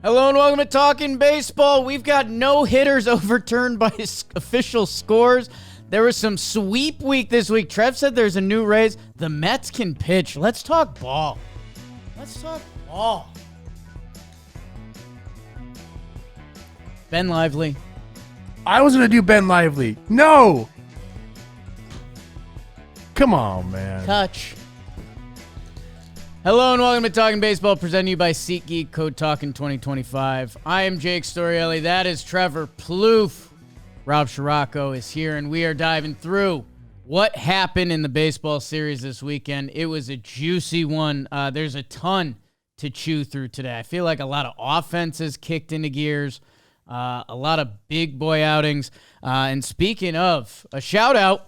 Hello and welcome to Talking Baseball. We've got no hitters overturned by official scores. There was some sweep week this week. Trev said there's a new raise. The Mets can pitch. Let's talk ball. Ben Lively. I was going to do Ben Lively. No! Come on, man. Touch. Hello and welcome to Talking Baseball, presented to you by SeatGeek, code Talkin 2025. I am Jake Storielli. That is Trevor Plouffe. Rob Scirocco is here, and we are diving through what happened in the baseball series this weekend. It was a juicy one. There's a ton to chew through today. I feel like a lot of offenses kicked into gears, a lot of big boy outings. And speaking of, a shout-out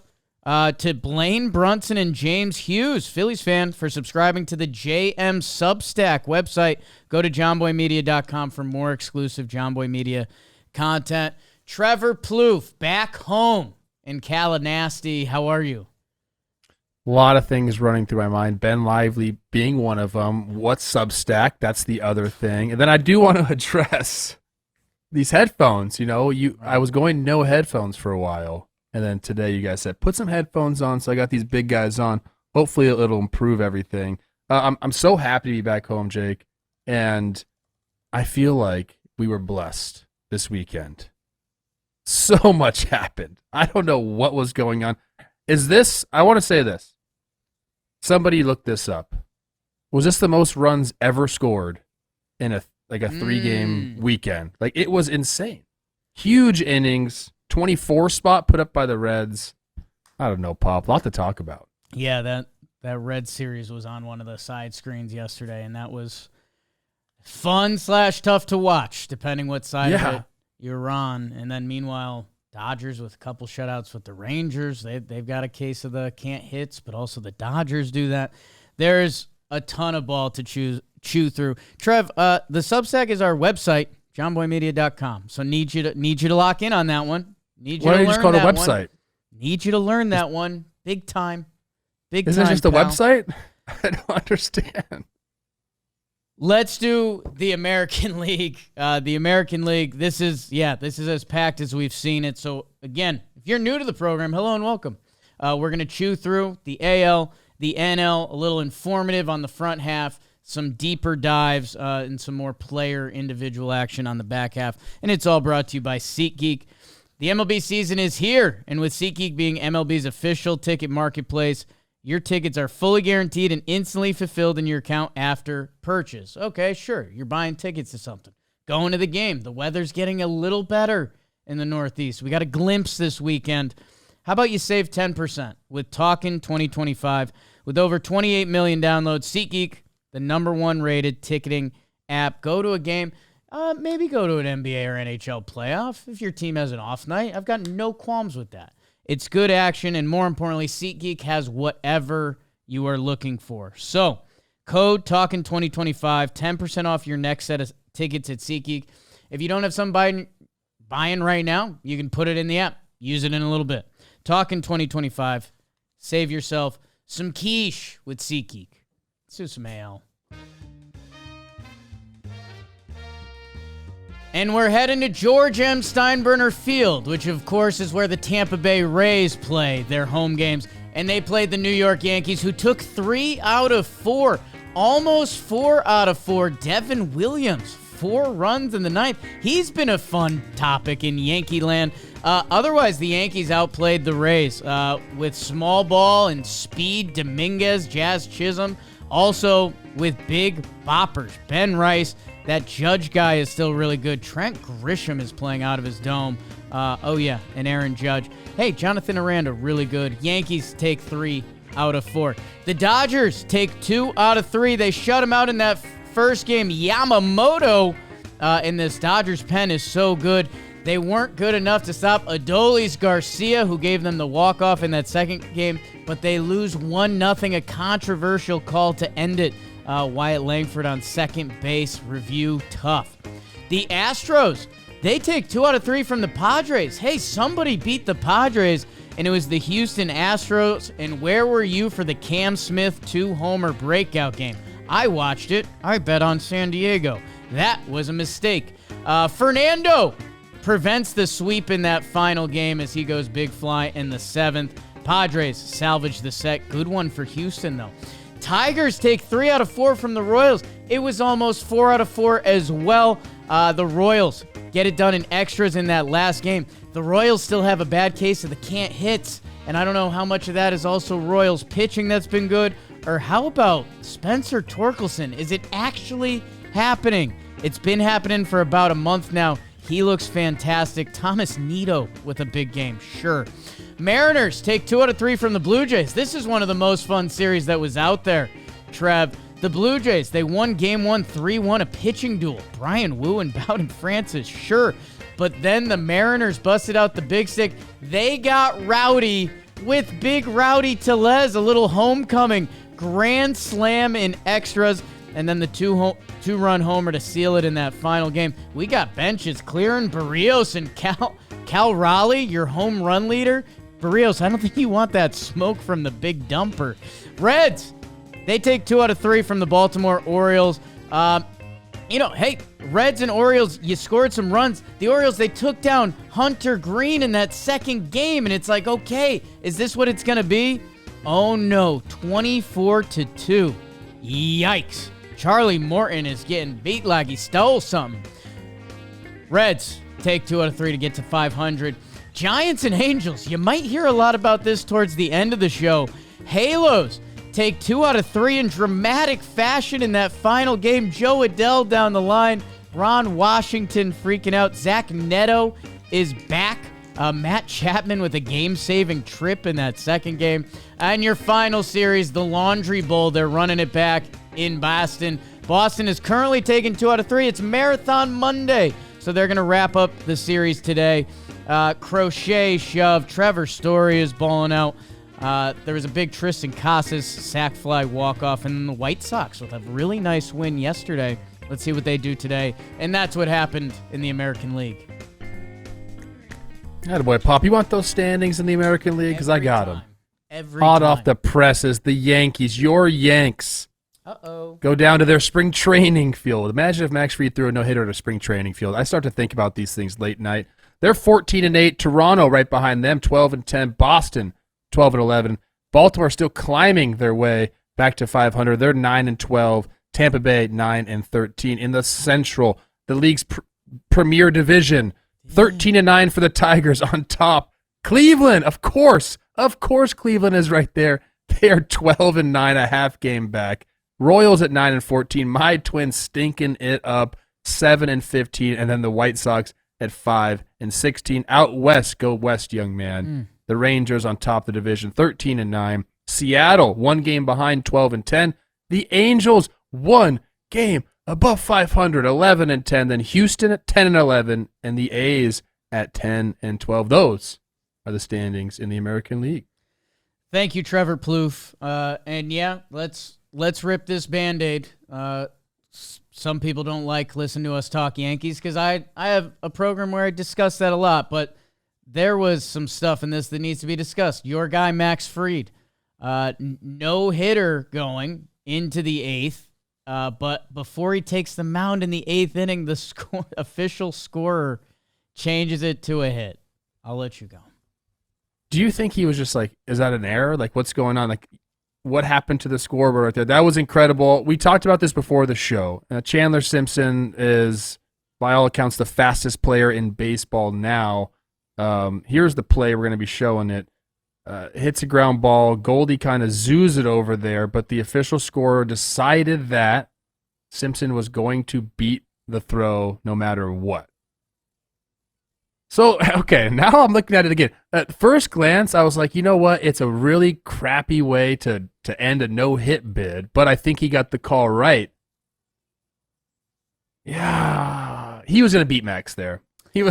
to Blaine Brunson and James Hughes, Phillies fan, for subscribing to the JM Substack website. Go to johnboymedia.com for more exclusive John Boy Media content. Trevor Plouffe, back home in Kalanasty. How are you? A lot of things running through my mind. Ben Lively being one of them. What's Substack? That's the other thing. And then I do want to address these headphones. You know, I was going no headphones for a while. And then today you guys said, put some headphones on. So I got these big guys on. Hopefully it'll improve everything. I'm so happy to be back home, Jake. And I feel like we were blessed this weekend. So much happened. I don't know what was going on. I want to say this. Somebody looked this up. Was this the most runs ever scored in a 3-game weekend? Like, it was insane. Huge innings. 24 spot put up by the Reds. I don't know, Pop. A lot to talk about. Yeah, that Red series was on one of the side screens yesterday, and that was fun / tough to watch, depending what side of it you're on. And then meanwhile, Dodgers with a couple shutouts with the Rangers. They've got a case of the can't hits, but also the Dodgers do that. There's a ton of ball to chew through. Trev, the Substack is our website, johnboymedia.com. So need you to lock in on that one. Why don't you just call it a website? Need you to learn that one. Big time. Isn't it just a website? I don't understand. Let's do the American League. The American League, this is as packed as we've seen it. So, again, if you're new to the program, hello and welcome. We're going to chew through the AL, the NL, a little informative on the front half, some deeper dives, and some more player individual action on the back half. And it's all brought to you by SeatGeek. The MLB season is here, and with SeatGeek being MLB's official ticket marketplace, your tickets are fully guaranteed and instantly fulfilled in your account after purchase. Okay, sure, you're buying tickets to something. Going to the game. The weather's getting a little better in the Northeast. We got a glimpse this weekend. How about you save 10% with Talkin 2025? With over 28 million downloads, SeatGeek, the #1 rated ticketing app. Go to a game. Maybe go to an NBA or NHL playoff if your team has an off night. I've got no qualms with that. It's good action, and more importantly, SeatGeek has whatever you are looking for. So, code Talkin 2025, 10% off your next set of tickets at SeatGeek. If you don't have some buying right now, you can put it in the app. Use it in a little bit. Talkin 2025. Save yourself some quiche with SeatGeek. Let's do some AL. And we're heading to George M. Steinbrenner Field, which, of course, is where the Tampa Bay Rays play their home games. And they played the New York Yankees, who took 3 out of 4, almost 4 out of 4. Devin Williams, 4 runs in the ninth. He's been a fun topic in Yankee land. Otherwise, the Yankees outplayed the Rays with small ball and speed. Dominguez, Jazz Chisholm, also with big boppers. Ben Rice. That Judge guy is still really good. Trent Grisham is playing out of his dome. And Aaron Judge. Hey, Jonathan Aranda, really good. Yankees take 3 out of 4. The Dodgers take 2 out of 3. They shut him out in that first game. Yamamoto in this Dodgers pen is so good. They weren't good enough to stop Adolis Garcia, who gave them the walk-off in that second game, but they lose 1-0, a controversial call to end it. Wyatt Langford on second base. Review tough. The Astros, they take 2 out of 3 from the Padres. Hey, somebody beat the Padres, and it was the Houston Astros. And where were you for the Cam Smith 2-homer breakout game? I watched it. I bet on San Diego. That was a mistake. Fernando prevents the sweep in that final game as he goes big fly in the 7th. Padres salvage the set. Good one for Houston, though. Tigers take 3 out of 4 from the Royals. It was almost 4 out of 4 as well. The Royals get it done in extras in that last game. The Royals still have a bad case of the can't hits, and I don't know how much of that is also Royals pitching that's been good, or how about Spencer Torkelson? Is it actually happening? It's been happening for about a month now. He looks fantastic. Thomas Nido with a big game, sure. Mariners take 2 out of 3 from the Blue Jays. This is one of the most fun series that was out there, Trev. The Blue Jays, they won Game 1 3-1, a pitching duel. Brian Wu and Bowden Francis, sure. But then the Mariners busted out the big stick. They got rowdy with Big Rowdy Tellez, a little homecoming. Grand slam in extras. And then the two-run homer to seal it in that final game. We got benches clearing. Barrios and Cal Raleigh, your home run leader. Barrios, I don't think you want that smoke from the big dumper. Reds, they take 2 out of 3 from the Baltimore Orioles. Hey, Reds and Orioles, you scored some runs. The Orioles, they took down Hunter Green in that second game, and it's like, okay, is this what it's going to be? Oh, no, 24-2. Yikes. Charlie Morton is getting beat like he stole something. Reds take 2 out of 3 to get to 500. Giants and Angels. You might hear a lot about this towards the end of the show. Halos take 2 out of 3 in dramatic fashion in that final game. Joe Adell down the line. Ron Washington freaking out. Zach Neto is back. Matt Chapman with a game-saving trip in that second game. And your final series, the Laundry Bowl, they're running it back in Boston. Boston is currently taking 2 out of 3. It's Marathon Monday, so they're going to wrap up the series today. Crochet shove. Trevor Story is balling out. There was a big Tristan Casas sac fly walk-off, and then the White Sox with a really nice win yesterday. Let's see what they do today. And that's what happened in the American League. Attaboy, Pop. You want those standings in the American League? Because I got them. Hot off the presses, the Yankees, your Yanks, go down to their spring training field. Imagine if Max Fried threw a no-hitter at a spring training field. I start to think about these things late night. They're 14-8. Toronto right behind them, 12-10. Boston, 12-11. Baltimore still climbing their way back to 500. They're 9-12. Tampa Bay, 9-13. In the Central, the league's premier division, 13-9 for the Tigers on top. Cleveland, of course Cleveland is right there. They are 12-9, a half game back. Royals at 9-14. My Twins stinking it up, 7-15, and then the White Sox at 5-16. Out west, go west, young man. The Rangers on top of the division, 13-9. Seattle, 1 game behind, 12-10. The Angels, 1 game above 500, 11-10. Then Houston at 10-11, and the A's at 10-12. Those are the standings in the American League. Thank you, Trevor Plouffe. And yeah, let's rip this Band-Aid. Some people don't like listening to us talk Yankees because I have a program where I discuss that a lot, but there was some stuff in this that needs to be discussed. Your guy, Max Fried, no hitter going into the 8th. But before he takes the mound in the 8th inning, the official scorer changes it to a hit. I'll let you go. Do you think he was just like, is that an error? Like, what's going on? Like, what happened to the scoreboard right there? That was incredible. We talked about this before the show. Chandler Simpson is, by all accounts, the fastest player in baseball now. Here's the play. We're going to be showing it. Hits a ground ball. Goldie kind of zoos it over there, but the official scorer decided that Simpson was going to beat the throw no matter what. So, okay, now I'm looking at it again. At first glance, I was like, you know what? It's a really crappy way to end a no-hit bid, but I think he got the call right. Yeah, he was going to beat Max there. He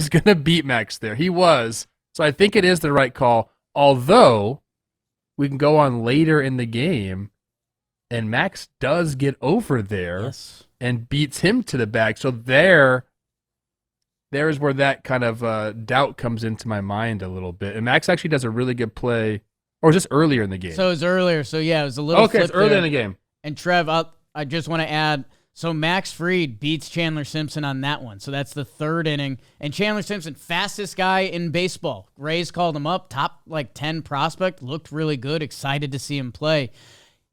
was. So I think it is the right call. Although, we can go on later in the game, and Max does get over there and beats him to the bag. So there's where that kind of doubt comes into my mind a little bit. And Max actually does a really good play, or just earlier in the game. So it was earlier. So, yeah, it was a little flip it's early there. in the game. And, Trev, I just want to add, So Max Fried beats Chandler Simpson on that one. So that's the third inning. And Chandler Simpson, fastest guy in baseball. Rays called him up, top 10 prospect, looked really good, excited to see him play.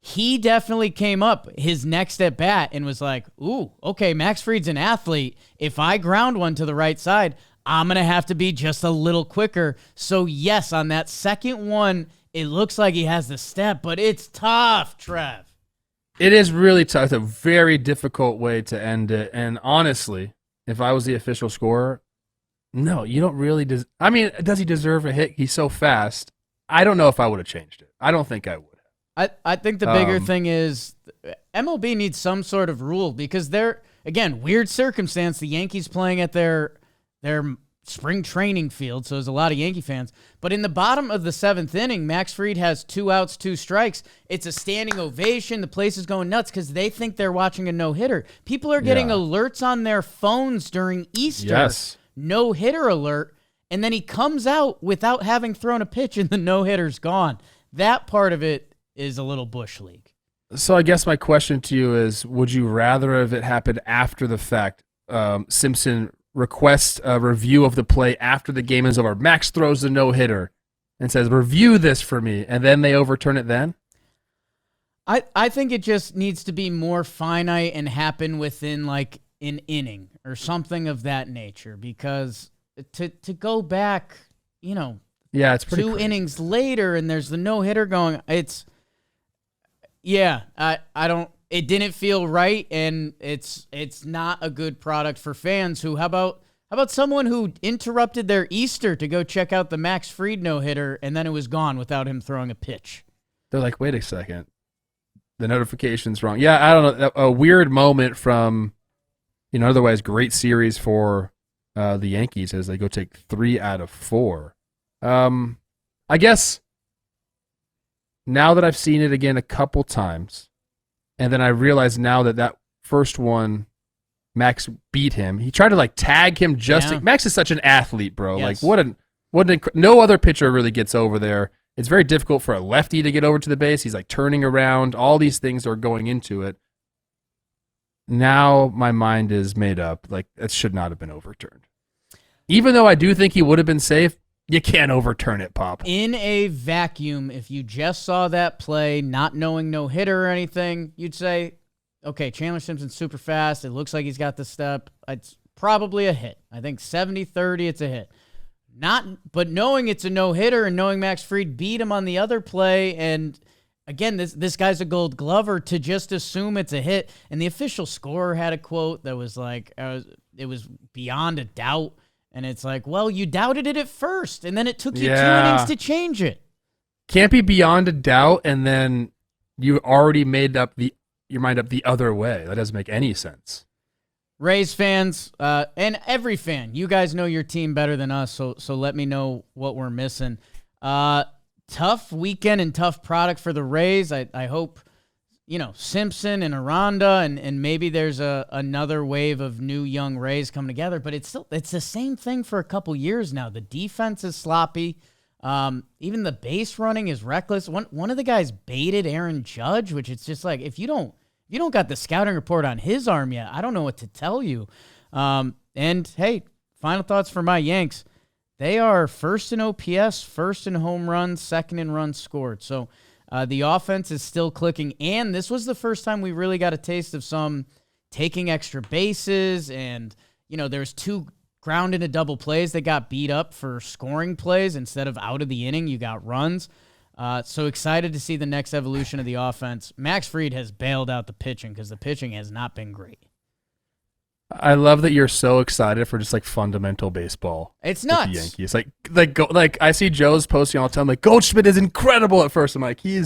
He definitely came up his next at bat and was like, ooh, okay, Max Fried's an athlete. If I ground one to the right side, I'm going to have to be just a little quicker. So yes, on that second one, it looks like he has the step, but it's tough, Trev. It is really tough. It's a very difficult way to end it. And honestly, if I was the official scorer, no, you don't really. Does he deserve a hit? He's so fast. I don't know if I would have changed it. I don't think I would. I think the bigger thing is MLB needs some sort of rule because they're, again, weird circumstance. The Yankees playing at their spring training field, so there's a lot of Yankee fans. But in the bottom of the seventh inning, Max Fried has 2 outs, 2 strikes. It's a standing ovation. The place is going nuts because they think they're watching a no-hitter. People are getting alerts on their phones during Easter. Yes. No-hitter alert. And then he comes out without having thrown a pitch and the no-hitter's gone. That part of it is a little Bush League. So I guess my question to you is, would you rather have it happened after the fact? Simpson requests a review of the play after the game is over. Max throws the no-hitter and says, review this for me, and then they overturn it then? I think it just needs to be more finite and happen within an inning or something of that nature because to go back, it's pretty 2 crazy. innings later and there's the no-hitter going, I don't. It didn't feel right, and it's not a good product for fans. How about someone who interrupted their Easter to go check out the Max Fried no-hitter, and then it was gone without him throwing a pitch? They're like, wait a second, the notification's wrong. Yeah, I don't know, a weird moment from, otherwise great series for the Yankees as they go take 3 out of 4. I guess. Now that I've seen it again a couple times, and then I realize now that first one, Max beat him. He tried to tag him Max is such an athlete, bro. Yes. No other pitcher really gets over there. It's very difficult for a lefty to get over to the base. He's turning around. All these things are going into it. Now my mind is made up. That should not have been overturned. Even though I do think he would have been safe, you can't overturn it, Pop. In a vacuum, if you just saw that play, not knowing no hitter or anything, you'd say, okay, Chandler Simpson's super fast. It looks like he's got the step. It's probably a hit. I think 70-30, it's a hit. But knowing it's a no-hitter and knowing Max Fried beat him on the other play, and again, this guy's a Gold Glover, to just assume it's a hit. And the official scorer had a quote that was it was beyond a doubt. And it's well, you doubted it at first, and then it took you 2 innings to change it. Can't be beyond a doubt, and then you already made up your mind up the other way. That doesn't make any sense. Rays fans, and every fan, you guys know your team better than us, so let me know what we're missing. Tough weekend and tough product for the Rays. I hope Simpson and Aranda, and maybe there's another wave of new young Rays coming together, but it's the same thing for a couple years now. The defense is sloppy. Even the base running is reckless. One of the guys baited Aaron Judge, which it's just if you don't got the scouting report on his arm yet, I don't know what to tell you. And hey, final thoughts for my Yanks. They are first in OPS, first in home runs, second in runs scored. So the offense is still clicking, and this was the first time we really got a taste of some taking extra bases, and there's 2 ground into double plays that got beat up for scoring plays instead of out of the inning. You got runs. So excited to see the next evolution of the offense. Max Fried has bailed out the pitching because the pitching has not been great. I love that you're so excited for just fundamental baseball. It's nuts. The Yankees, I see Joe's posting all the time. Goldschmidt is incredible at first. I'm he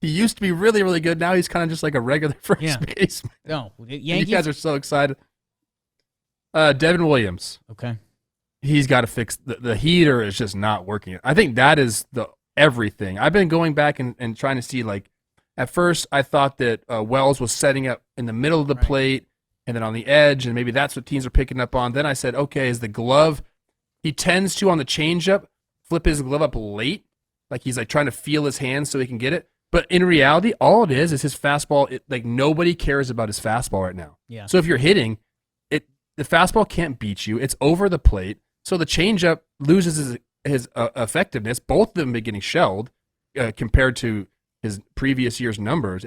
used to be really, really good. Now he's kind of just a regular first baseman. No, Yankees. You guys are so excited. Devin Williams. Okay. He's got to fix the heater is just not working. I think that is everything. I've been going back and trying to see at first I thought that Wells was setting up in the middle of the plate. And then on the edge, and maybe that's what teams are picking up on. Then I said, okay, is the glove, he tends to, on the changeup, flip his glove up late, he's trying to feel his hands so he can get it. But in reality, all it is his fastball. Like nobody cares about his fastball right now. Yeah. So if you're hitting it, the fastball can't beat you. It's over the plate. So the changeup loses his effectiveness. Both of them have been getting shelled compared to his previous year's numbers.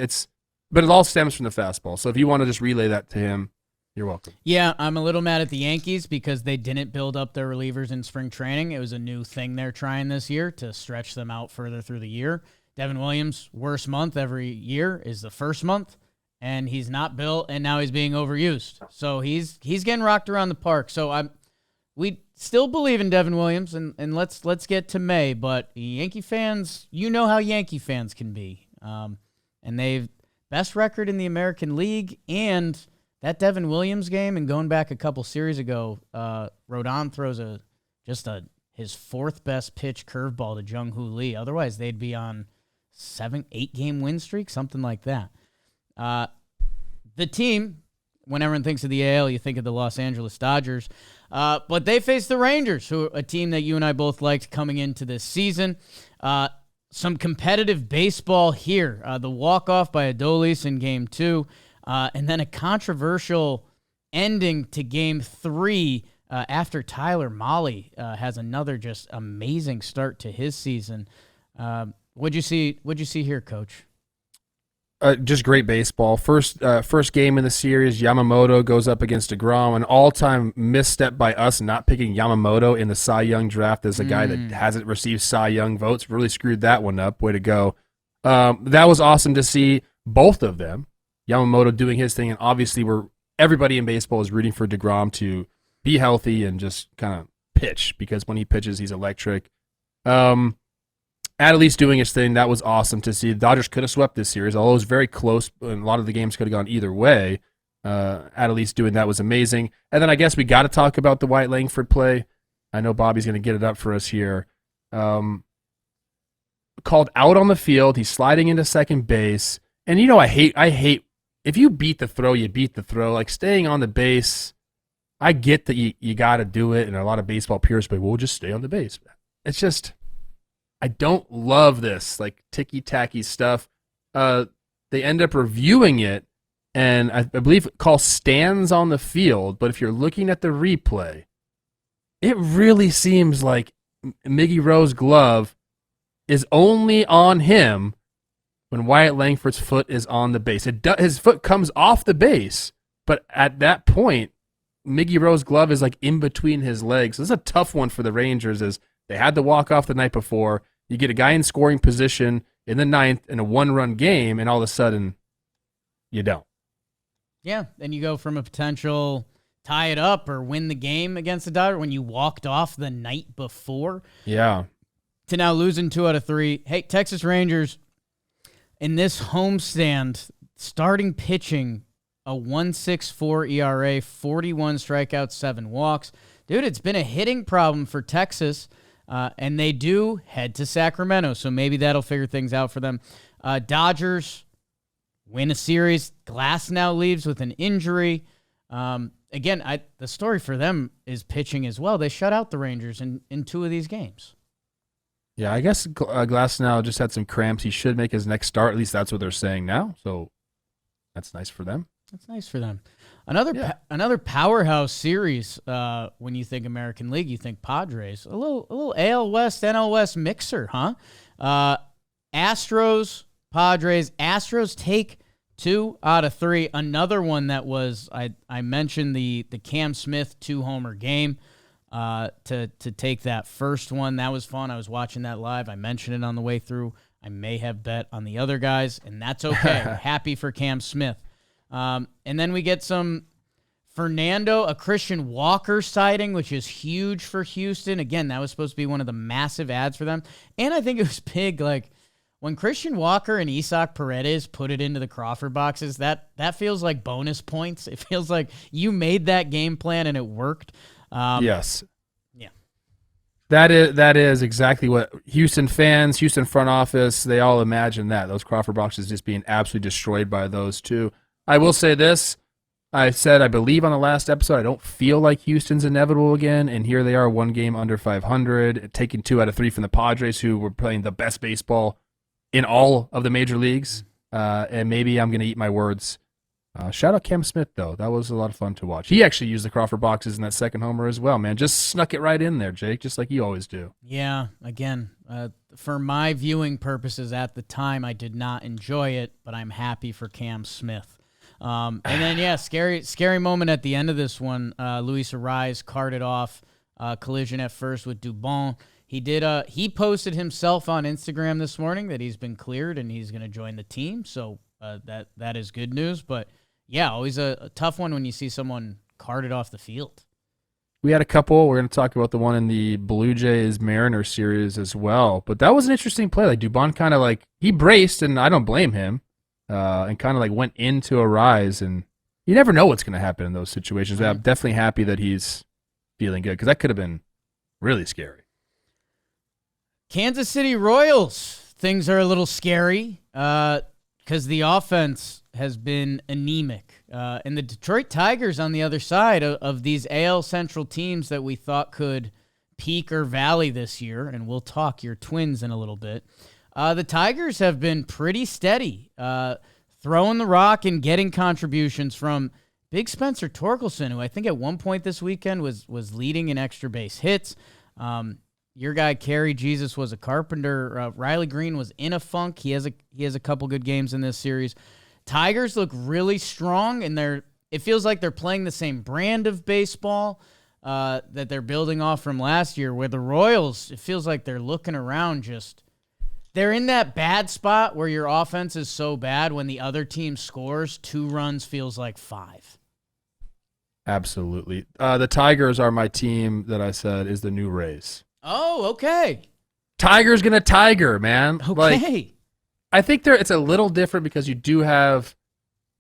But it all stems from the fastball. So if you want to just relay that to him, you're welcome. Yeah, I'm a little mad at the Yankees because they didn't build up their relievers in spring training. It was a new thing they're trying this year to stretch them out further through the year. Devin Williams' worst month every year is the first month, and he's not built, and now he's being overused. So he's getting rocked around the park. So we still believe in Devin Williams, and let's get to May. But Yankee fans, you know how Yankee fans can be, and they've best record in the American League, and that Devin Williams game, and going back a couple series ago, Rodon throws his fourth best pitch curveball to Jung-Hoo Lee. Otherwise, they'd be on 7-8 game win streak, something like that. The team, when everyone thinks of the AL, you think of the Los Angeles Dodgers, but they face the Rangers, who are a team that you and I both liked coming into this season. Some competitive baseball here. The walk-off by Adolis in Game 2, and then a controversial ending to Game 3 after Tyler Mahle has another just amazing start to his season. What'd you see here, Coach? Just great baseball. First game in the series, Yamamoto goes up against DeGrom. An all-time misstep by us not picking Yamamoto in the Cy Young draft as a guy that hasn't received Cy Young votes. Really screwed that one up. Way to go. That was awesome to see both of them. Yamamoto doing his thing, and obviously everybody in baseball is rooting for DeGrom to be healthy and just kind of pitch, because when he pitches, he's electric. Adelise doing his thing, that was awesome to see. The Dodgers could have swept this series, although it was very close, and a lot of the games could have gone either way. Adelise doing that was amazing. And then I guess we got to talk about the Wyatt Langford play. I know Bobby's going to get it up for us here. Called out on the field. He's sliding into second base. And I hate if you beat the throw, you beat the throw. Like staying on the base, I get that you got to do it, and a lot of baseball purists say, we'll just stay on the base. It's just, I don't love this like ticky-tacky stuff. They end up reviewing it, and I believe call stands on the field, but if you're looking at the replay, it really seems like Miggy Rowe's glove is only on him when Wyatt Langford's foot is on the base. His foot comes off the base, but at that point, Miggy Rowe's glove is like in between his legs. This is a tough one for the Rangers, as they had the walk-off the night before. You get a guy in scoring position in the ninth in a one-run game, and all of a sudden, you don't. Yeah, and you go from a potential tie it up or win the game against the Dodgers when you walked off the night before. Yeah. To now losing 2 out of 3. Hey, Texas Rangers, in this homestand, starting pitching a 1.64 ERA, 41 strikeouts, 7 walks. Dude, it's been a hitting problem for Texas, and they do head to Sacramento, so maybe that'll figure things out for them. Dodgers win a series. Glass now leaves with an injury. Again, the story for them is pitching as well. They shut out the Rangers in 2 of these games. Yeah, I guess Glass now just had some cramps. He should make his next start. At least that's what they're saying now. So that's nice for them. That's nice for them. Another powerhouse series. When you think American League, you think Padres. A little AL West, NL West mixer, huh? Astros, Padres. Astros take 2 out of 3. Another one that was I mentioned the Cam Smith 2-homer game. To take that first one. That was fun. I was watching that live. I mentioned it on the way through. I may have bet on the other guys, and that's okay. Happy for Cam Smith. And then we get some a Christian Walker sighting, which is huge for Houston. Again, that was supposed to be one of the massive ads for them. And I think it was big, like, when Christian Walker and Isaac Paredes put it into the Crawford boxes, that feels like bonus points. It feels like you made that game plan and it worked. Yes. Yeah. That is exactly what Houston fans, Houston front office, they all imagine that. Those Crawford boxes just being absolutely destroyed by those two. I will say this. I said, I believe on the last episode, I don't feel like Houston's inevitable again, and here they are, 1 game under 500, taking 2 out of 3 from the Padres, who were playing the best baseball in all of the major leagues. And maybe I'm going to eat my words. Shout out Cam Smith, though. That was a lot of fun to watch. He actually used the Crawford boxes in that second homer as well, man. Just snuck it right in there, Jake, just like you always do. Yeah, again, for my viewing purposes at the time, I did not enjoy it, but I'm happy for Cam Smith. And then, yeah, scary moment at the end of this one. Luis Ariz carted off collision at first with Dubon. He posted himself on Instagram this morning that he's been cleared and he's going to join the team, so that is good news, but yeah, always a tough one when you see someone carted off the field. We had a couple. We're going to talk about the one in the Blue Jays Mariners series as well. But that was an interesting play. Like Dubon kind of like he braced, and I don't blame him. And kind of like went into a rise, and you never know what's going to happen in those situations. But I'm definitely happy that he's feeling good because that could have been really scary. Kansas City Royals. Things are a little scary because the offense has been anemic. And the Detroit Tigers on the other side of these AL Central teams that we thought could peak or valley this year, and we'll talk your Twins in a little bit. The Tigers have been pretty steady, throwing the rock and getting contributions from big Spencer Torkelson, who I think at one point this weekend was leading in extra base hits. Your guy, Kerry Jesus, was a carpenter. Riley Green was in a funk. He has a couple good games in this series. Tigers look really strong, and it feels like they're playing the same brand of baseball that they're building off from last year, where the Royals, it feels like they're looking around they're in that bad spot where your offense is so bad when the other team scores 2 runs feels like 5. Absolutely. The Tigers are my team that I said is the new Rays. Oh, okay. Tiger's going to Tiger, man. Okay. Like, I think it's a little different because you do have,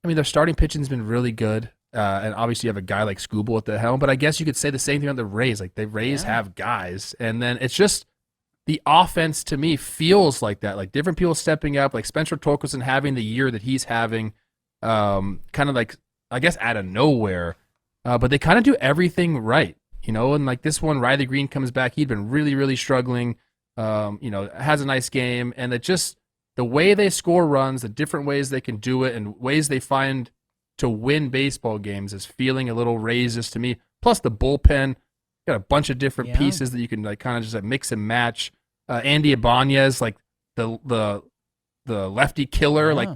their starting pitching's been really good. And obviously you have a guy like Skubal at the helm, but I guess you could say the same thing on the Rays. Like the Rays have guys, and then it's just the offense to me feels like that. Like different people stepping up, like Spencer Torkelson having the year that he's having, kind of like, I guess out of nowhere. But they kind of do everything right, and like this one, Riley Green comes back. He'd been really, really struggling, has a nice game, and it just, the way they score runs, the different ways they can do it, and ways they find to win baseball games is feeling a little raises to me. Plus the bullpen, got a bunch of different pieces that you can like kind of just like mix and match. Andy Ibanez, like the lefty killer, like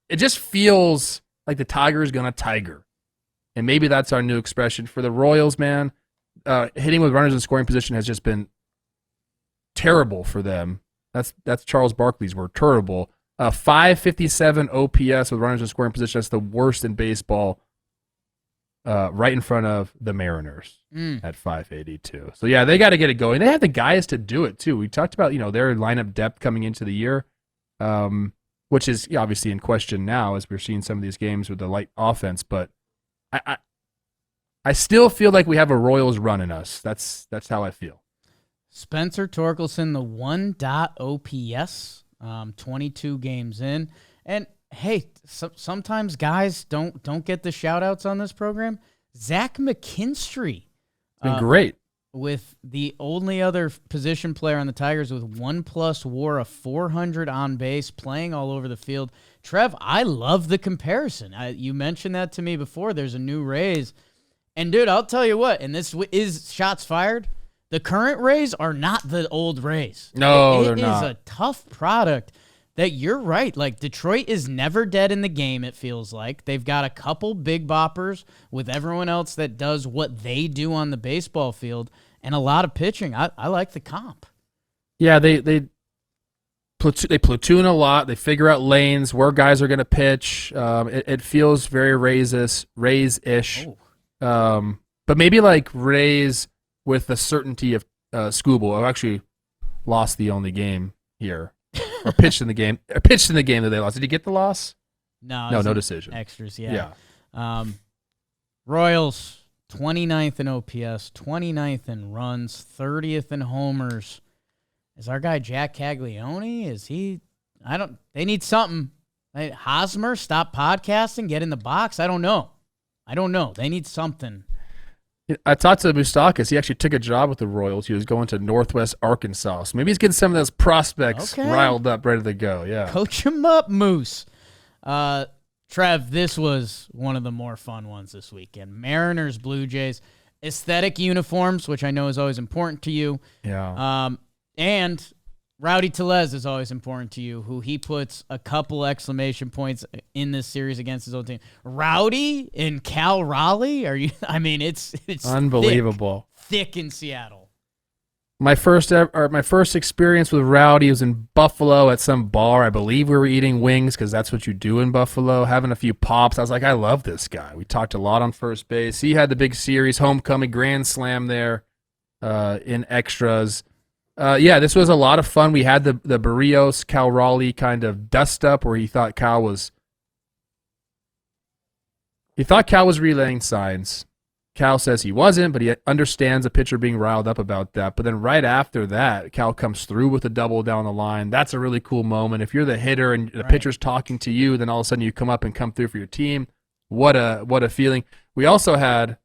it just feels like the Tiger's gonna Tiger, and maybe that's our new expression for the Royals, man. Hitting with runners in scoring position has just been terrible for them. That's Charles Barkley's word, terrible. 557 OPS with runners in scoring position. That's the worst in baseball. Right in front of the Mariners at 582. So yeah, they got to get it going. They have the guys to do it too. We talked about their lineup depth coming into the year, which is obviously in question now as we're seeing some of these games with the light offense. But I still feel like we have a Royals run in us. That's how I feel. Spencer Torkelson, the 1.0 OPS, 22 games in. And hey, sometimes guys don't get the shout-outs on this program. Zach McKinstry. It's been great. With the only other position player on the Tigers with 1+ WAR, a 400 on base, playing all over the field. Trev, I love the comparison. You mentioned that to me before. There's a new Rays. And, dude, I'll tell you what, and this is shots fired, the current Rays are not the old Rays. No, they're not. It is a tough product that you're right. Like, Detroit is never dead in the game, it feels like. They've got a couple big boppers with everyone else that does what they do on the baseball field and a lot of pitching. I like the comp. Yeah, they platoon a lot. They figure out lanes, where guys are going to pitch. It feels very Rays-ish. But maybe like Rays with the certainty of Skubal, who actually lost the only game here, or pitched in the game that they lost. Did he get the loss? No decision. Extras, yeah. Royals, 29th in OPS, 29th in runs, 30th in homers. Is our guy Jack Caglione? Is he? They need something. Hosmer, stop podcasting, get in the box. I don't know. They need something. I talked to Moustakas. He actually took a job with the Royals. He was going to Northwest Arkansas. So maybe he's getting some of those prospects riled up, ready to go. Yeah. Coach him up, Moose. Trev, this was one of the more fun ones this weekend. Mariners, Blue Jays, aesthetic uniforms, which I know is always important to you. Yeah. And Rowdy Tellez is always important to you, who he puts a couple exclamation points in this series against his old team. Rowdy and Cal Raleigh? It's unbelievable. Thick in Seattle. My first experience with Rowdy was in Buffalo at some bar. I believe we were eating wings because that's what you do in Buffalo, having a few pops. I was like, I love this guy. We talked a lot on first base. He had the big series, homecoming, grand slam there in extras. This was a lot of fun. We had the Barrios, Cal Raleigh kind of dust up where he thought Cal was relaying signs. Cal says he wasn't, but he understands a pitcher being riled up about that. But then right after that, Cal comes through with a double down the line. That's a really cool moment. If you're the hitter and the pitcher's talking to you, then all of a sudden you come through for your team. What a feeling. We also had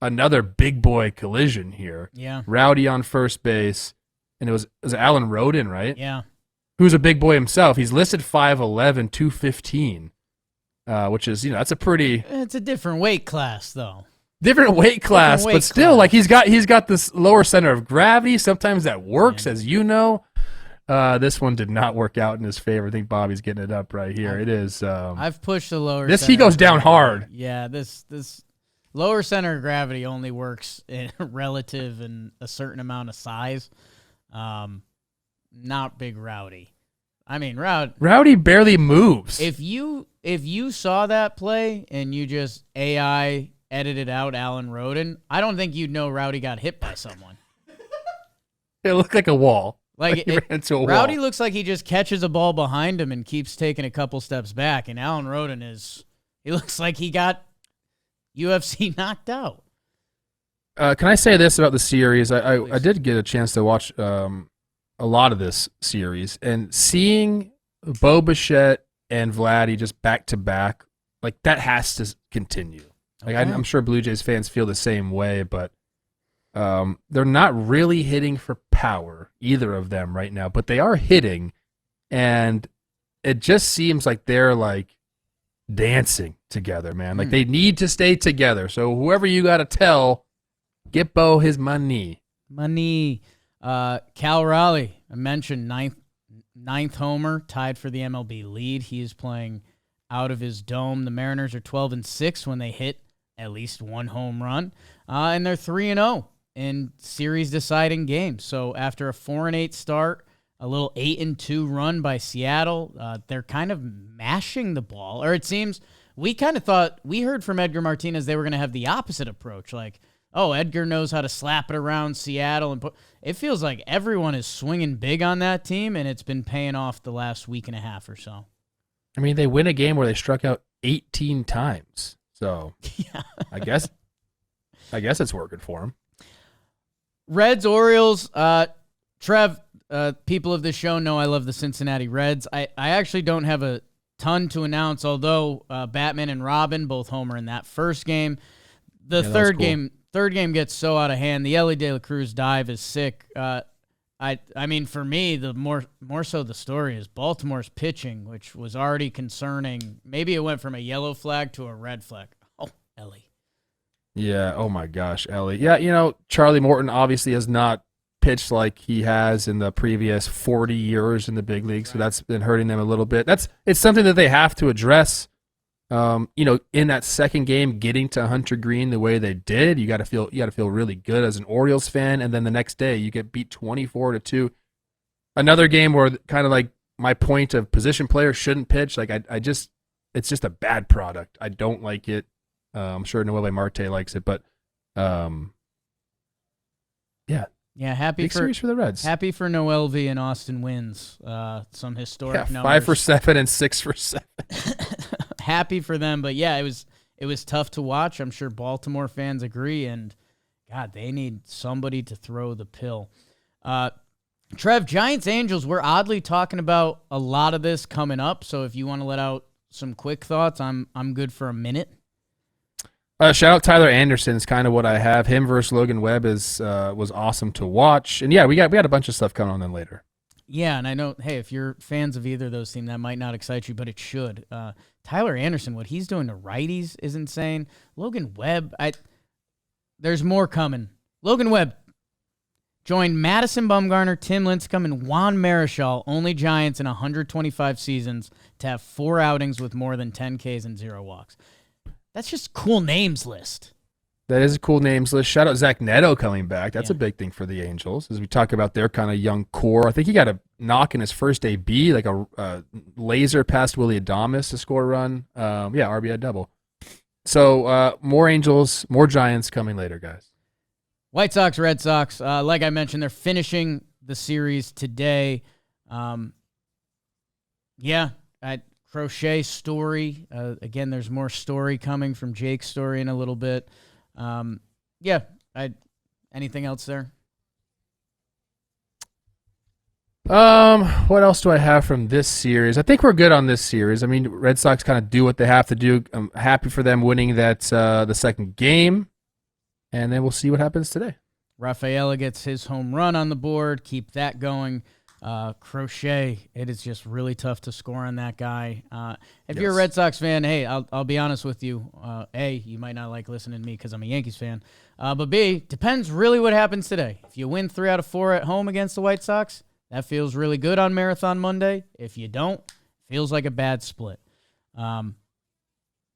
another big boy collision here. Yeah. Rowdy on first base. And it was Alan Roden, right? Yeah. Who's a big boy himself. He's listed 5'11", 215, which is, that's a pretty... It's a different weight class, though. Different weight class, but still, like he's got this lower center of gravity. Sometimes that works, as you know. This one did not work out in his favor. I think Bobby's getting it up right here. It is... I've pushed the lower This, center he goes down hard. Yeah, this lower center of gravity only works in relative and a certain amount of size. Not big Rowdy. Rowdy barely moves. If you saw that play and you just AI edited out Alan Roden, I don't think you'd know Rowdy got hit by someone. It looked like a wall. Like he ran into a Rowdy wall. looks like he just catches a ball behind him and keeps taking a couple steps back, and Alan Roden he looks like he got UFC knocked out. Can I say this about the series? I did get a chance to watch a lot of this series, and seeing Bo Bichette and Vladdy just back to back, like that has to continue. Like I'm sure Blue Jays fans feel the same way, but they're not really hitting for power, either of them right now, but they are hitting, and it just seems like they're like dancing together, man. Like they need to stay together. So whoever you got to tell, get Bo his money. Cal Raleigh, I mentioned ninth homer, tied for the MLB lead. He is playing out of his dome. The Mariners are 12-6 when they hit at least one home run, and they're 3-0 in series-deciding games. So after a 4-8 start, a little 8-2 run by Seattle, they're kind of mashing the ball. Or it seems we kind of thought we heard from Edgar Martinez they were going to have the opposite approach, like, oh, Edgar knows how to slap it around Seattle. And it feels like everyone is swinging big on that team, and it's been paying off the last week and a half or so. I mean, they win a game where they struck out 18 times. So yeah. I guess it's working for them. Reds, Orioles. Trev, people of this show know I love the Cincinnati Reds. I actually don't have a ton to announce, although Batman and Robin both homer in that first game. The third game gets so out of hand. The Ellie De La Cruz dive is sick. I mean, for me, the more so the story is Baltimore's pitching, which was already concerning. Maybe it went from a yellow flag to a red flag. Oh, Ellie. Yeah, oh my gosh, Ellie. Yeah, Charlie Morton obviously has not pitched like he has in the previous 40 years in the big league, so that's been hurting them a little bit. It's something that they have to address. In that second game, getting to Hunter Green the way they did, you got to feel really good as an Orioles fan. And then the next day, you get beat 24-2. Another game where kind of like my point of position players shouldn't pitch. Like it's just a bad product. I don't like it. I'm sure Noelle Marte likes it, but yeah. Yeah, happy for series for the Reds. Happy for Noelvi and Austin wins. Some historic numbers. 5 for 7 and 6 for 7. Happy for them, but yeah, it was tough to watch. I'm sure Baltimore fans agree, and God, they need somebody to throw the pill. Trev, Giants Angels, we're oddly talking about a lot of this coming up, so if you want to let out some quick thoughts, I'm good for a minute. Shout out Tyler Anderson is kind of what I have. Him versus Logan Webb was awesome to watch. And yeah, we got a bunch of stuff coming on then later. Yeah, and I know, hey, if you're fans of either of those teams, that might not excite you, but it should. Tyler Anderson, what he's doing to righties is insane. Logan Webb, there's more coming. Logan Webb joined Madison Bumgarner, Tim Lincecum, and Juan Marichal, only Giants in 125 seasons, to have 4 outings with more than 10 Ks and 0 walks. That's just cool names list. That is a cool names list. Shout out Zach Neto coming back. That's a big thing for the Angels as we talk about their kind of young core. I think he got a knock in his first AB, like a laser past Willie Adames to score a run. RBI double. So more Angels, more Giants coming later, guys. White Sox, Red Sox. Like I mentioned, they're finishing the series today. Crochet story. Again, there's more story coming from Jake's story in a little bit. Anything else there? What else do I have from this series? I think we're good on this series. I mean, Red Sox kind of do what they have to do. I'm happy for them winning that the second game, and then we'll see what happens today. Rafaela gets his home run on the board. Keep that going. Crochet, it is just really tough to score on that guy. If you're a Red Sox fan, hey, I'll be honest with you. A, you might not like listening to me because I'm a Yankees fan. But B, depends really what happens today. If you win 3 out of 4 at home against the White Sox, that feels really good on Marathon Monday. If you don't, feels like a bad split. I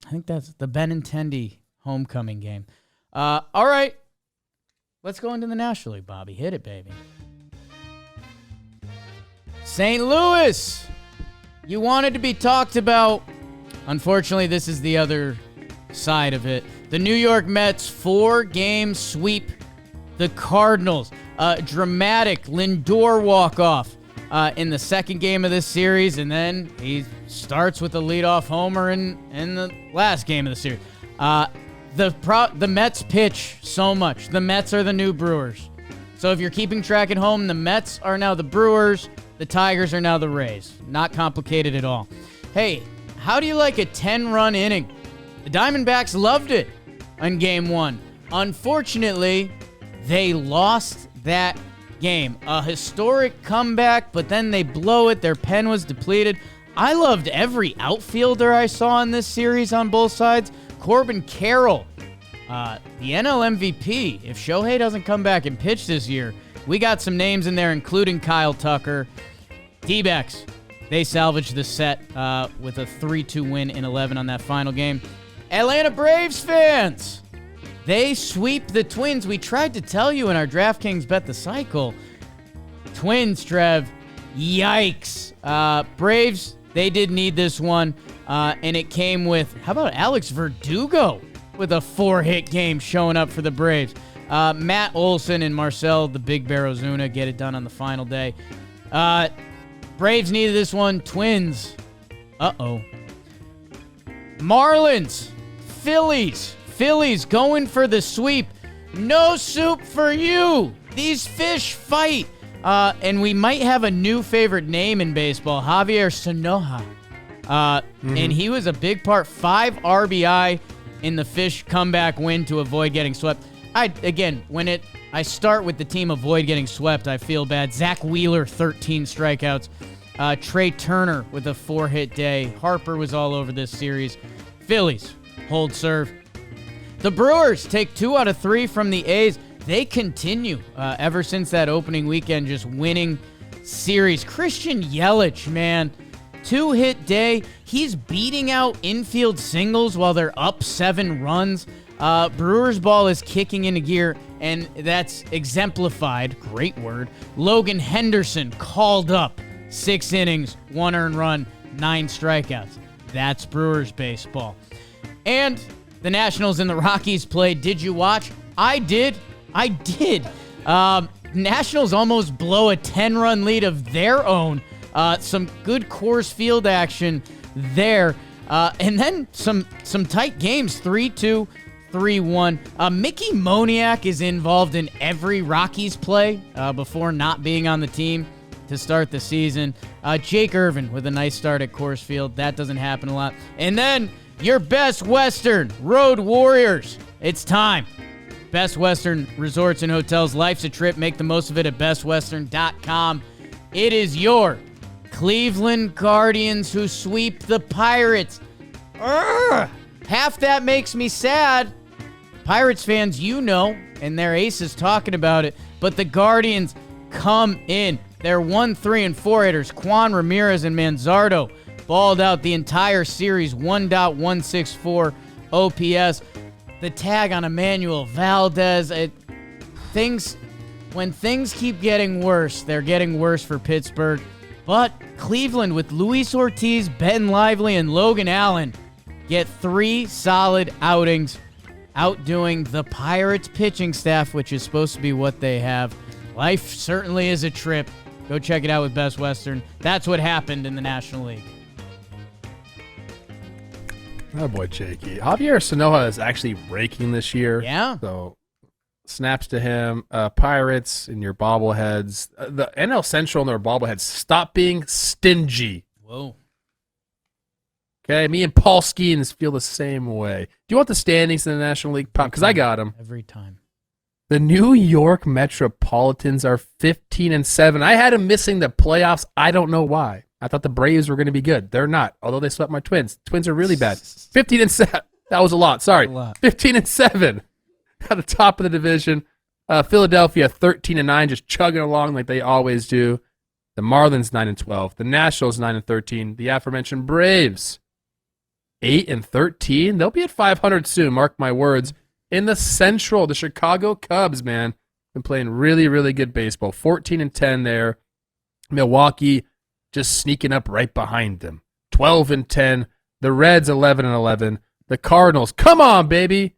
think that's the Benintendi homecoming game. All right. Let's go into the National League, Bobby. Hit it, baby. St. Louis, you wanted to be talked about. Unfortunately, this is the other side of it. The New York Mets 4-game sweep the Cardinals. Dramatic Lindor walk-off in the second game of this series, and then he starts with a leadoff homer in the last game of the series. The Mets pitch so much. The Mets are the new Brewers. So if you're keeping track at home, the Mets are now the Brewers. The Tigers are now the Rays. Not complicated at all. Hey, how do you like a 10-run inning? The Diamondbacks loved it on Game 1. Unfortunately, they lost that game. A historic comeback, but then they blow it. Their pen was depleted. I loved every outfielder I saw in this series on both sides. Corbin Carroll, the NL MVP. If Shohei doesn't come back and pitch this year, we got some names in there, including Kyle Tucker. D-backs, they salvaged the set with a 3-2 win in 11 on that final game. Atlanta Braves fans, they sweep the Twins. We tried to tell you in our DraftKings Bet the Cycle. Twins, Trev, yikes. Braves, they did need this one, and it came with, how about Alex Verdugo with a 4-hit game showing up for the Braves. Matt Olson and Marcel, the Big Bear Ozuna, get it done on the final day. Braves needed this one. Twins. Marlins. Phillies going for the sweep. No soup for you. These fish fight. And we might have a new favorite name in baseball, Javier Sanoja. And he was a big part, 5 RBI in the Fish comeback win to avoid getting swept. When I start with the team avoid getting swept, I feel bad. Zach Wheeler, 13 strikeouts. Trey Turner with a 4-hit day. Harper was all over this series. Phillies, hold serve. The Brewers take 2 out of 3 from the A's. They continue ever since that opening weekend, just winning series. Christian Yelich, man, 2-hit day. He's beating out infield singles while they're up 7 runs. Brewers ball is kicking into gear, and that's exemplified, great word, Logan Henderson called up 6 innings, 1 earned run, 9 strikeouts. That's Brewers baseball. And the Nationals and the Rockies played. Did you watch? I did. Nationals almost blow a 10-run lead of their own. Some good Coors Field action there. And then some tight games, 3-2. 3-1. Mickey Moniak is involved in every Rockies play before not being on the team to start the season. Jake Irvin with a nice start at Coors Field. That doesn't happen a lot. And then your Best Western Road Warriors. It's time. Best Western Resorts and Hotels. Life's a trip. Make the most of it at bestwestern.com. It is your Cleveland Guardians who sweep the Pirates. Half that makes me sad. Pirates fans, you know, and their aces talking about it, but the Guardians come in. They're 1-3-4 hitters. Juan Ramirez and Manzardo balled out the entire series, 1.164 OPS. The tag on Emmanuel Valdez. When things keep getting worse, they're getting worse for Pittsburgh. But Cleveland with Luis Ortiz, Ben Lively, and Logan Allen get 3 solid outings, outdoing the Pirates pitching staff, which is supposed to be what they have. Life certainly is a trip. Go check it out with Best Western. That's what happened in the National League. Oh boy, Jakey. Javier Sanoja is actually raking this year. Yeah. So snaps to him. Pirates in your bobbleheads. The NL Central and their bobbleheads. Stop being stingy. Whoa. Okay, me and Paul Skeens feel the same way. Do you want the standings in the National League? Because I got them. Every time. The New York Metropolitans are 15-7. I had them missing the playoffs. I don't know why. I thought the Braves were going to be good. They're not, although they swept my Twins. Twins are really bad. 15-7. That was a lot. Sorry. 15-7 at the top of the division. Philadelphia 13-9, just chugging along like they always do. The Marlins 9-12. The Nationals 9-13. The aforementioned Braves 8-13. They'll be at 500 soon. Mark my words. In the Central, the Chicago Cubs, man, been playing really, really good baseball. 14-10 there. Milwaukee just sneaking up right behind them. 12-10. The Reds 11-11. The Cardinals, come on, baby.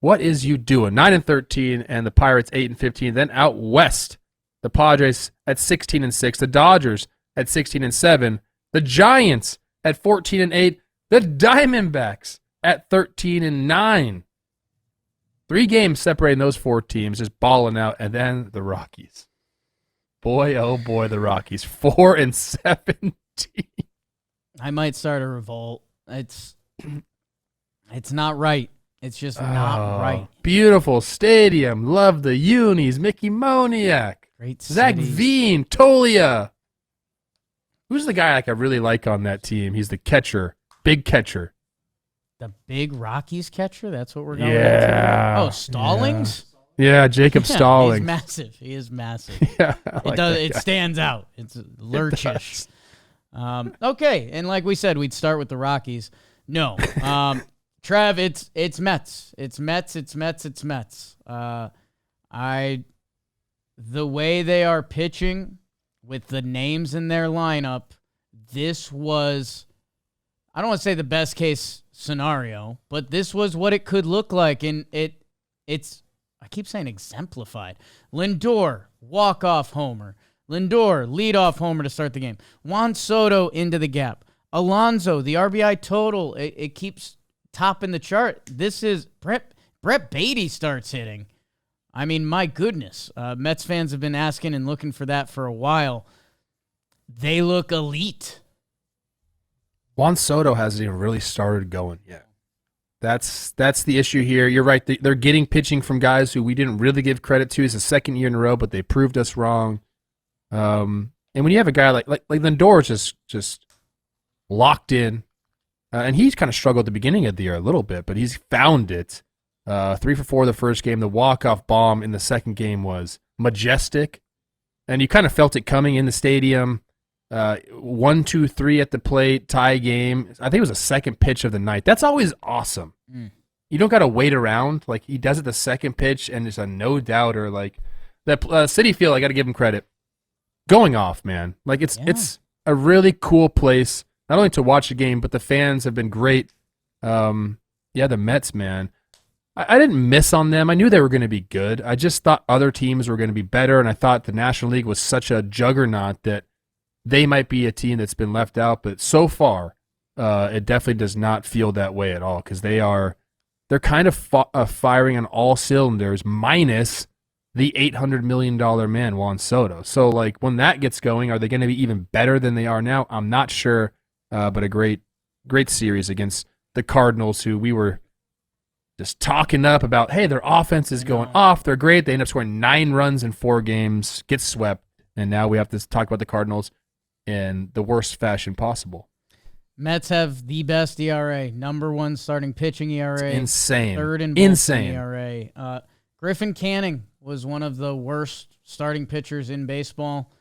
What is you doing? 9-13, and the Pirates 8-15. Then out west, the Padres at 16-6. The Dodgers at 16-7. The Giants at 14-8. The Diamondbacks at 13-9. 3 games separating those 4 teams, just balling out, and then the Rockies. Boy, oh boy, the Rockies 4-17. I might start a revolt. It's not right. It's just not right. Beautiful stadium. Love the unis. Mickey Moniak. Great Zach cities. Veen. Tolia. Who's the guy I really like on that team? He's the catcher. Big catcher. The big Rockies catcher? That's what we're going Yeah. to. Oh, Stallings? Yeah, Jacob Stallings. He's massive. He is massive. Yeah, I like that It guy. stands out. It's lurchish. Okay, and like we said, we'd start with the Rockies. No. Trev, it's Mets. It's Mets. The way they are pitching with the names in their lineup, this was, I don't want to say the best case scenario, but this was what it could look like, and it's I keep saying exemplified. Lindor, walk-off homer. Lindor, lead-off homer to start the game. Juan Soto into the gap. Alonso, the RBI total, it keeps topping the chart. This is Brett Beatty starts hitting. I mean, my goodness. Mets fans have been asking and looking for that for a while. They look elite. Juan Soto hasn't even really started going yet. That's the issue here. You're right. They're getting pitching from guys who we didn't really give credit to. It's the second year in a row, but they proved us wrong. And when you have a guy like Lindor is just locked in, and he's kind of struggled at the beginning of the year a little bit, but he's found it. 3 for 4 the first game. The walk-off bomb in the second game was majestic, and you kind of felt it coming in the stadium. 1-2-3 at the plate, tie game. I think it was the second pitch of the night. That's always awesome. You don't got to wait around. Like, he does it the second pitch, and it's a no-doubter. Like, that Citi Field, I got to give him credit. Going off, man. Like, it's a really cool place, not only to watch the game, but the fans have been great. The Mets, man. I didn't miss on them. I knew they were going to be good. I just thought other teams were going to be better, and I thought the National League was such a juggernaut that they might be a team that's been left out. But so far, it definitely does not feel that way at all, because they're kind of firing on all cylinders, minus the $800 million man, Juan Soto. So, like, when that gets going, are they going to be even better than they are now? I'm not sure, but a great series against the Cardinals, who we were just talking up about, hey, their offense is going off. They're great. They end up scoring 9 runs in 4 games, get swept, and now we have to talk about the Cardinals in the worst fashion possible. Mets have the best ERA, number 1 starting pitching ERA. It's insane. 3rd in bullpen ERA. Griffin Canning was one of the worst starting pitchers in baseball.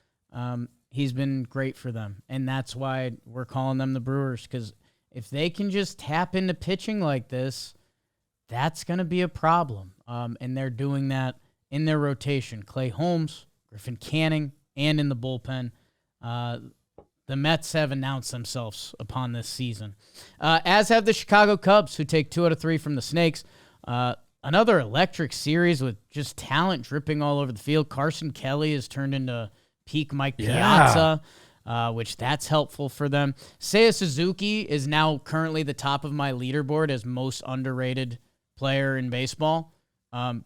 He's been great for them, and that's why we're calling them the Brewers, because if they can just tap into pitching like this, that's going to be a problem. And they're doing that in their rotation. Clay Holmes, Griffin Canning, and in the bullpen. The Mets have announced themselves upon this season, as have the Chicago Cubs, who take 2 out of 3 from the Snakes. Another electric series with just talent dripping all over the field. Carson Kelly has turned into peak Mike Piazza, which that's helpful for them. Seiya Suzuki is now currently the top of my leaderboard as most underrated player in baseball,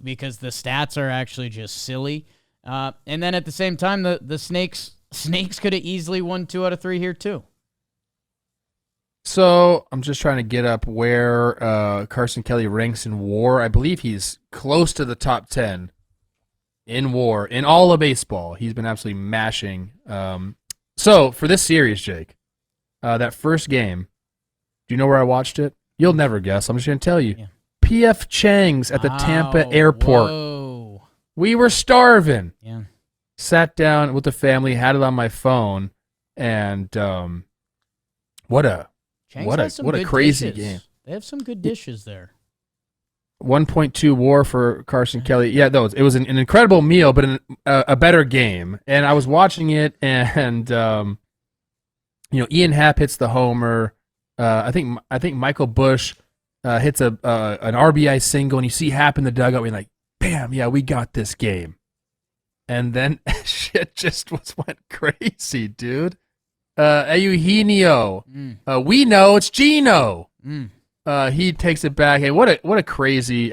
because the stats are actually just silly. And then at the same time, the Snakes could have easily won 2 out of 3 here too. So I'm just trying to get up where Carson Kelly ranks in WAR. I believe he's close to the top 10 in WAR in all of baseball. He's been absolutely mashing. So for this series, Jake, that first game, do you know where I watched it? You'll never guess. I'm just going to tell you. Yeah. P.F. Chang's at the Tampa airport. Whoa. We were starving. Yeah. Sat down with the family, had it on my phone, and what a crazy game. They have some good dishes there. 1.2 WAR for Carson Kelly. Yeah, it was an incredible meal, but a better game. And I was watching it, and Ian Happ hits the homer. I think Michael Busch hits an RBI single, and you see Happ in the dugout. We're like, bam, yeah, we got this game. And then shit just went crazy, dude. Eugenio, we know it's Gino. He takes it back. Hey, what a crazy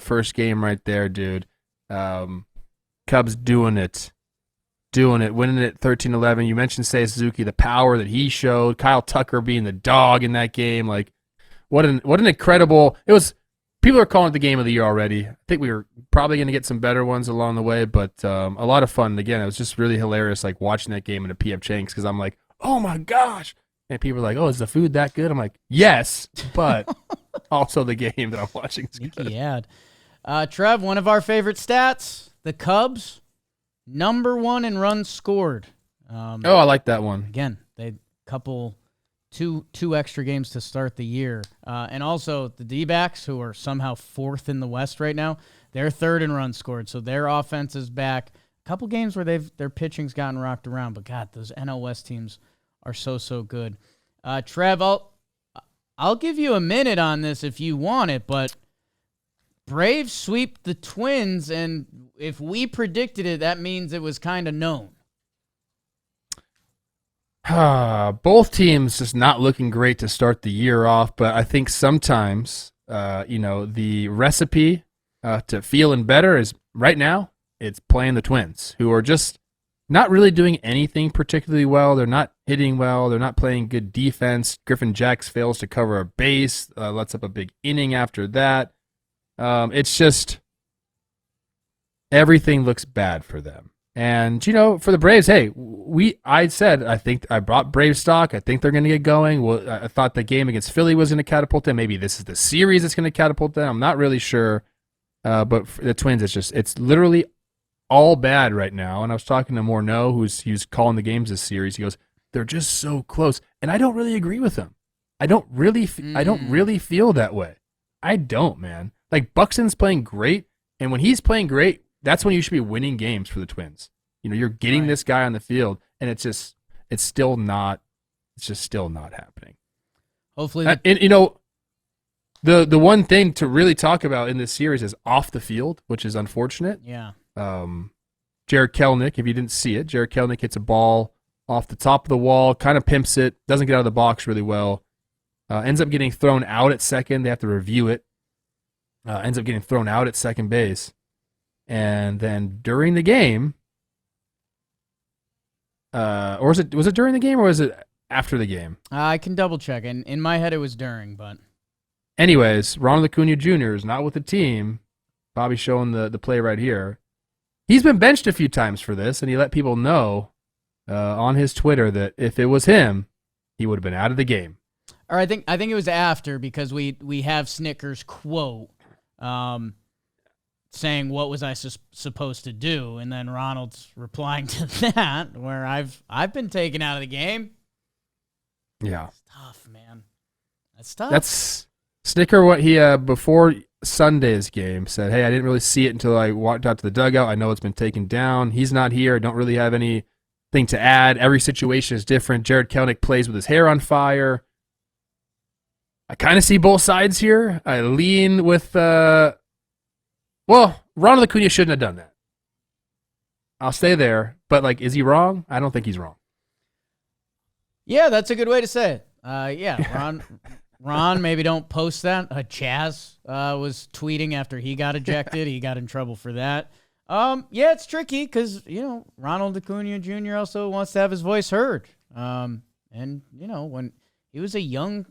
first game right there, dude. Cubs doing it, winning it 13-11. You mentioned Seiya Suzuki, the power that he showed. Kyle Tucker being the dog in that game. Like, what an incredible. It was. People are calling it the game of the year already. I think we were probably going to get some better ones along the way, but a lot of fun. Again, it was just really hilarious, like watching that game in a P.F. Chang's, because I'm like, oh my gosh. And people are like, oh, is the food that good? I'm like, yes, but also the game that I'm watching is good. Yeah. Trev, one of our favorite stats, the Cubs, number 1 in runs scored. I like that one. Again, they couple two extra games to start the year. And also the D-backs, who are somehow 4th in the West right now, they're 3rd in runs scored, so their offense is back. A couple games where their pitching's gotten rocked around, but God, those NL West teams are so good. Trev, I'll give you a minute on this if you want it, but Braves sweep the Twins, and if we predicted it, that means it was kind of known. Both teams just not looking great to start the year off, but I think sometimes, the recipe to feeling better is right now, it's playing the Twins, who are just not really doing anything particularly well. They're not hitting well. They're not playing good defense. Griffin Jacks fails to cover a base, lets up a big inning after that. It's just everything looks bad for them. And, for the Braves, hey, I brought Braves stock. I think they're going to get going. Well, I thought the game against Philly was going to catapult them. Maybe this is the series that's going to catapult them. I'm not really sure. But for the Twins, it's literally all bad right now. And I was talking to Morneau, who's calling the games this series. He goes, they're just so close. And I don't really agree with him. I don't really feel that way. I don't, man. Like, Buxton's playing great. And when he's playing great, that's when you should be winning games for the Twins. You're getting this guy on the field, and it's just still not happening. Hopefully, the one thing to really talk about in this series is off the field, which is unfortunate. Yeah. Jared Kelenic, if you didn't see it, Jared Kelenic hits a ball off the top of the wall, kind of pimps it, doesn't get out of the box really well, ends up getting thrown out at second. They have to review it. Ends up getting thrown out at second base. And then during the game, or was it during the game or was it after the game? I can double check. And in my head, it was during, but Anyways, Ronald Acuna Jr. is not with the team. Bobby's showing the play right here. He's been benched a few times for this, and he let people know on his Twitter that if it was him, he would have been out of the game. Or I think it was after, because we have Snicker's quote saying, "What was I supposed to do?" And then Ronald's replying to that, where I've been taken out of the game. Yeah, it's tough, man. That's tough. That's Snicker. What he before Sunday's game said, "Hey, I didn't really see it until I walked out to the dugout. I know it's been taken down. He's not here. I don't really have anything to add. Every situation is different. Jared Kelenic plays with his hair on fire." I kind of see both sides here. I lean with, Ronald Acuna shouldn't have done that. I'll stay there. But, is he wrong? I don't think he's wrong. Yeah, that's a good way to say it. Ron, maybe don't post that. Chaz was tweeting after he got ejected. He got in trouble for that. Yeah, it's tricky because, Ronald Acuna Jr. also wants to have his voice heard. And, when he was a young...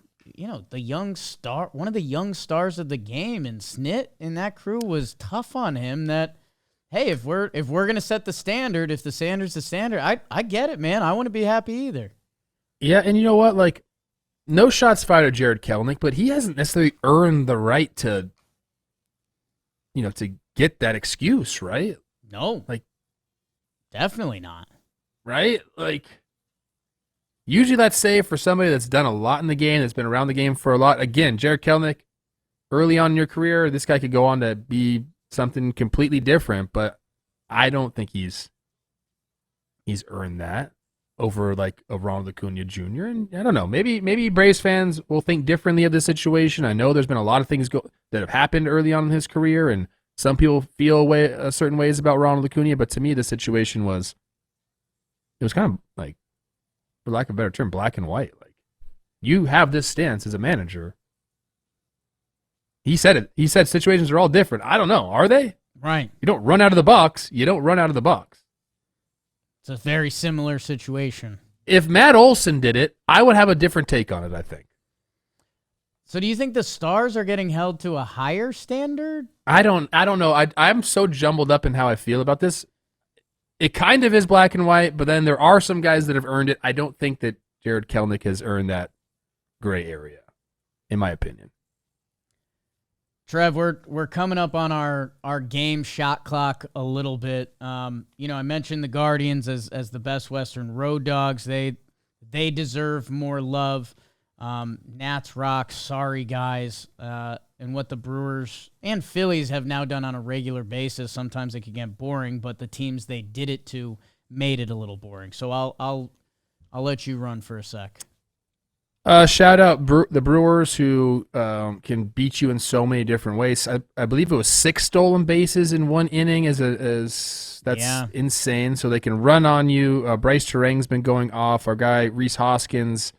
the young star, one of the young stars of the game, and Snit and that crew was tough on him that, hey, if we're going to set the standard, if the standard's the standard, I get it, man. I want to be happy either. Yeah, and you know what? No shots fired at Jared Kelenic, but he hasn't necessarily earned the right to, to get that excuse, right? No. Definitely not. Right? Usually that's safe for somebody that's done a lot in the game, that's been around the game for a lot. Again, Jared Kelenic, early on in your career, this guy could go on to be something completely different, but I don't think he's earned that over a Ronald Acuna Jr. And I don't know, maybe Braves fans will think differently of this situation. I know there's been a lot of things that have happened early on in his career, and some people feel certain ways about Ronald Acuna, but to me, the situation was kind of for lack of a better term, black and white. You have this stance as a manager. He said it. He said situations are all different. I don't know. Are they? Right. You don't run out of the box. You don't run out of the box. It's a very similar situation. If Matt Olson did it, I would have a different take on it, I think. So do you think the Stars are getting held to a higher standard? I don't know. I'm so jumbled up in how I feel about this. It kind of is black and white, but then there are some guys that have earned it. I don't think that Jared Kelenic has earned that gray area, in my opinion. Trev, we're coming up on our game shot clock a little bit. I mentioned the Guardians as the best Western road dogs. They deserve more love. Nats rock, sorry guys. And what the Brewers and Phillies have now done on a regular basis. Sometimes it can get boring, but the teams they did it to made it a little boring. So I'll let you run for a sec. Shout out the Brewers, who can beat you in so many different ways. I believe it was 6 stolen bases in one inning. That's insane. So they can run on you. Bryce Terang's been going off. Our guy Rhys Hoskins.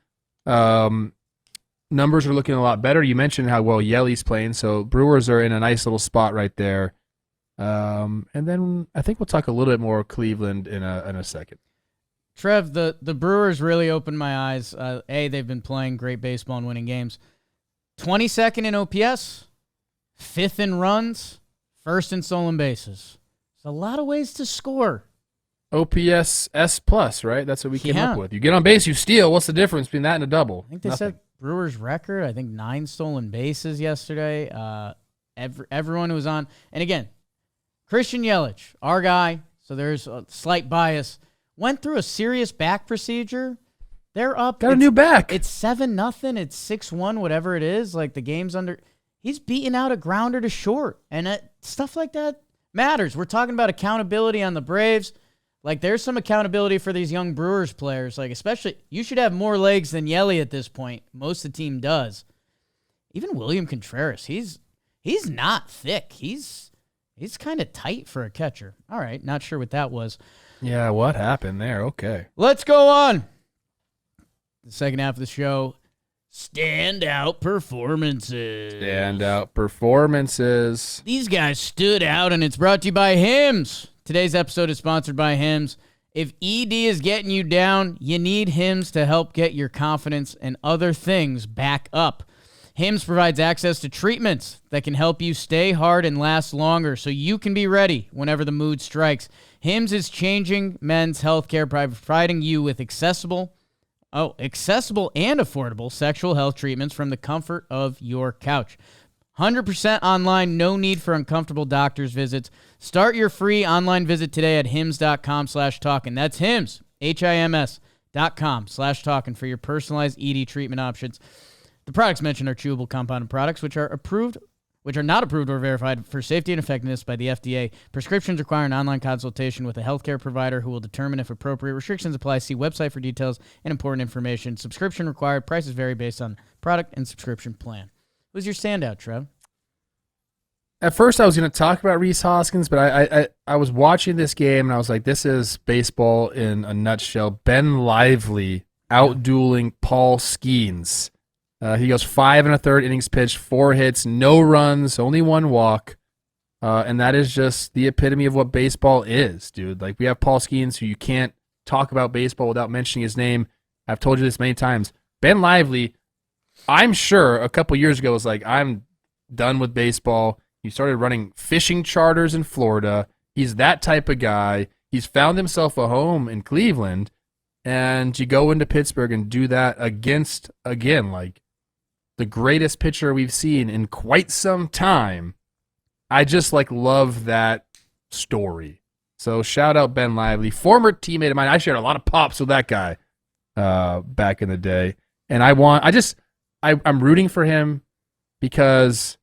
Numbers are looking a lot better. You mentioned how well Yelly's playing, so Brewers are in a nice little spot right there. And then I think we'll talk a little bit more Cleveland in a second. Trev, the Brewers really opened my eyes. They've been playing great baseball and winning games. 22nd in OPS, 5th in runs, 1st in stolen bases. There's a lot of ways to score. OPS S+, right? That's what we came up with. You get on base, you steal. What's the difference between that and a double? I think they said Brewers record, 9 stolen bases yesterday. Everyone who was on. And again, Christian Yelich, our guy, so there's a slight bias, went through a serious back procedure. They're up. Got a new back. It's 7-0. It's 6-1, whatever it is. The game's under. He's beating out a grounder to short. And stuff like that matters. We're talking about accountability on the Braves. There's some accountability for these young Brewers players. Especially, you should have more legs than Yelly at this point. Most of the team does. Even William Contreras, he's not thick. He's kind of tight for a catcher. All right, not sure what that was. Yeah, what happened there? Okay. Let's go on. The second half of the show, standout performances. Standout performances. These guys stood out, and it's brought to you by Hims. Today's episode is sponsored by Hims. If ED is getting you down, you need Hims to help get your confidence and other things back up. Hims provides access to treatments that can help you stay hard and last longer so you can be ready whenever the mood strikes. Hims is changing men's healthcare by providing you with accessible and affordable sexual health treatments from the comfort of your couch. 100% online, no need for uncomfortable doctor's visits. Start your free online visit today at hims.com/talkin. That's Hims, HIMS.com/talkin for your personalized ED treatment options. The products mentioned are chewable compounded products, which are not approved or verified for safety and effectiveness by the FDA. Prescriptions require an online consultation with a healthcare provider who will determine if appropriate restrictions apply. See website for details and important information. Subscription required. Prices vary based on product and subscription plan. Who's your standout, Trev? At first, I was going to talk about Rhys Hoskins, but I was watching this game, and I was like, this is baseball in a nutshell. Ben Lively out-dueling Paul Skeens. He goes 5 1/3 innings pitched, 4 hits, no runs, only 1 walk. And that is just the epitome of what baseball is, dude. Like, we have Paul Skeens, who you can't talk about baseball without mentioning his name. I've told you this many times. Ben Lively, I'm sure a couple years ago was like, I'm done with baseball. He started running fishing charters in Florida. He's that type of guy. He's found himself a home in Cleveland. And you go into Pittsburgh and do that against, again, like the greatest pitcher we've seen in quite some time. I just love that story. So shout out Ben Lively, former teammate of mine. I shared a lot of pops with that guy back in the day. And I'm rooting for him because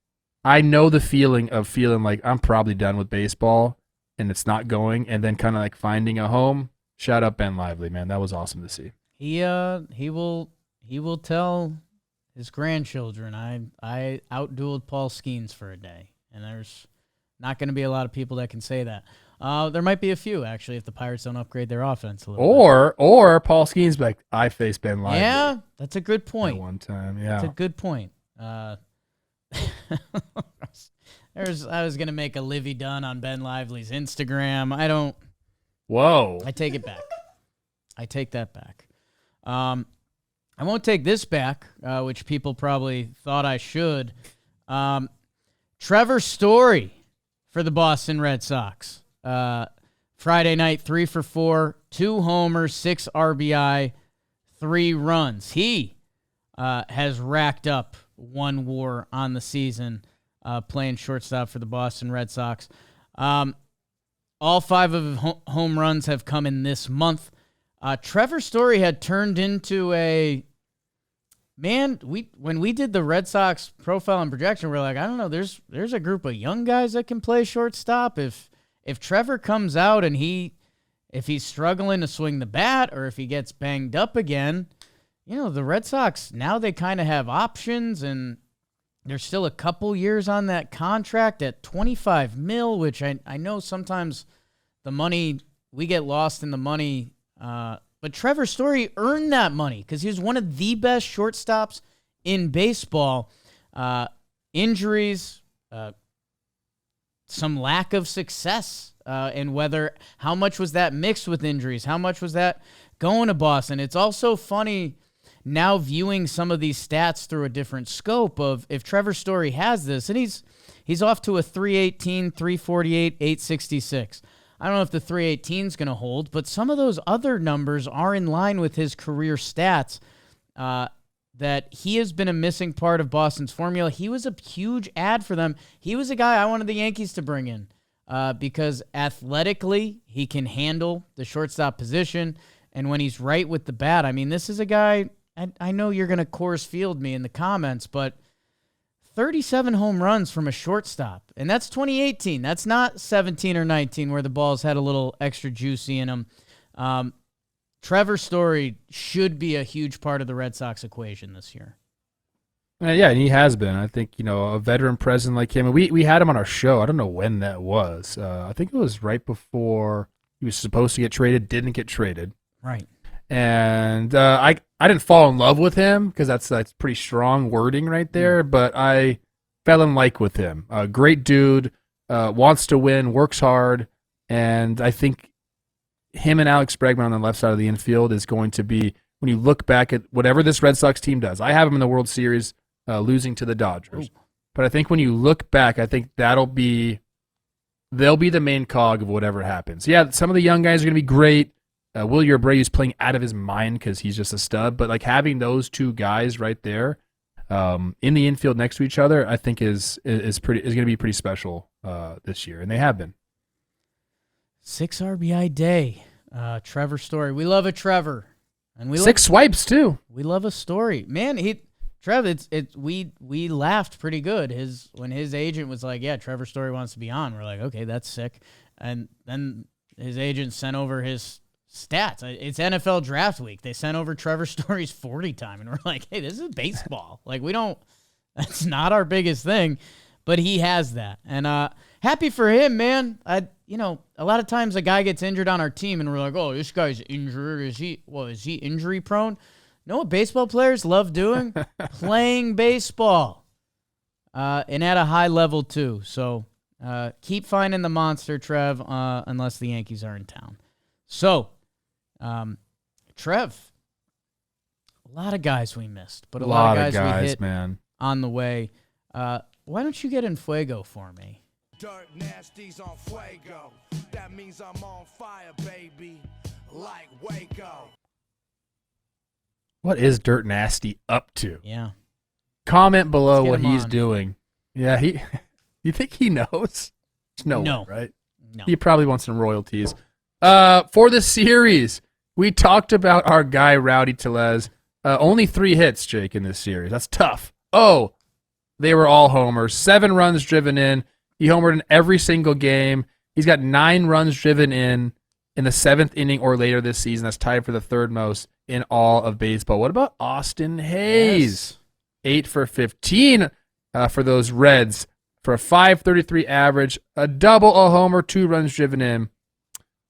I know the feeling of feeling like I'm probably done with baseball and it's not going, and then kind of like finding a home. Shout out Ben Lively, man. That was awesome to see. He will tell his grandchildren I outdueled Paul Skeens for a day, and there's not going to be a lot of people that can say that. There might be a few actually if the Pirates don't upgrade their offense a little bit. Or Paul Skeens like I faced Ben Lively. Yeah, that's a good point. At one time, yeah, that's a good point. I was gonna make a Livy Dunn on Ben Lively's Instagram. Whoa! I take it back. I take that back. I won't take this back, which people probably thought I should. Trevor Story for the Boston Red Sox. Friday night, 3 for 4, 2 homers, 6 RBI, 3 runs. He has racked up 1 WAR on the season, playing shortstop for the Boston Red Sox. All 5 of his home runs have come in this month. Trevor Story had turned into when we did the Red Sox profile and projection, we're like, I don't know, there's a group of young guys that can play shortstop. If Trevor comes out and if he's struggling to swing the bat or if he gets banged up again, the Red Sox, now they kind of have options, and there's still a couple years on that contract at $25 million, which I know sometimes the money, we get lost in the money, but Trevor Story earned that money because he was one of the best shortstops in baseball. Injuries, some lack of success, and how much was that mixed with injuries? How much was that going to Boston? It's also funny now viewing some of these stats through a different scope of if Trevor Story has this, and he's off to a 318, 348, 866. I don't know if the 318 is going to hold, but some of those other numbers are in line with his career stats, that he has been a missing part of Boston's formula. He was a huge ad for them. He was a guy I wanted the Yankees to bring in because athletically he can handle the shortstop position, and when he's right with the bat, I mean, this is a guy, I know you're going to Coors Field me in the comments, but 37 home runs from a shortstop, and that's 2018. That's not 17 or 19 where the balls had a little extra juicy in them. Trevor Story should be a huge part of the Red Sox equation this year. Yeah, and he has been. I think, a veteran president like him. And we had him on our show. I don't know when that was. I think it was right before he was supposed to get traded, didn't get traded. Right. And I didn't fall in love with him because that's pretty strong wording right there, but I fell in like with him. Great dude, wants to win, works hard, and I think him and Alex Bregman on the left side of the infield is going to be, when you look back at whatever this Red Sox team does, I have him in the World Series. losing to the Dodgers. Ooh. But I think when you look back, I think they'll be the main cog of whatever happens. Yeah, some of the young guys are going to be great. Willie Abreu's playing out of his mind because he's just a stud. But like having those two guys right there in the infield next to each other, I think is going to be pretty special this year, and they have been. 6 RBI day, Trevor Story. We love a Trevor, and we 6 swipes too. We love a story, man. Trev, we laughed pretty good. When his agent was like, "Yeah, Trevor Story wants to be on," we're like, "Okay, that's sick." And then his agent sent over his stats. It's NFL draft week. They sent over Trevor Story's 40 time, and we're like, "Hey, this is baseball. Like, we don't. That's not our biggest thing." But he has that, and happy for him, man. A lot of times a guy gets injured on our team, and we're like, "Oh, this guy's injured. Is he injury prone?" Know what baseball players love doing? Playing baseball, and at a high level too. So keep finding the monster, Trev, unless the Yankees are in town. So, Trev, a lot of guys we missed, but a lot of guys we hit man. On the way. Why don't you get in Fuego for me? Dirt nasties on Fuego. That means I'm on fire, baby. Like Waco. What is Dirt Nasty up to? Yeah. Comment below what him he's on. doing. Yeah, you think he knows? No way, right? No. He probably wants some royalties. For the series, we talked about our guy, Rowdy Tellez. Only 3 hits, Jake, in this series. That's tough. Oh, they were all homers. 7 runs driven in. He homered in every single game. He's got 9 runs driven in the 7th inning or later this season. That's tied for the 3rd most in all of baseball. What about Austin Hayes? Yes. 8 for 15 for those Reds for a .533 average, a double, a homer, 2 runs driven in.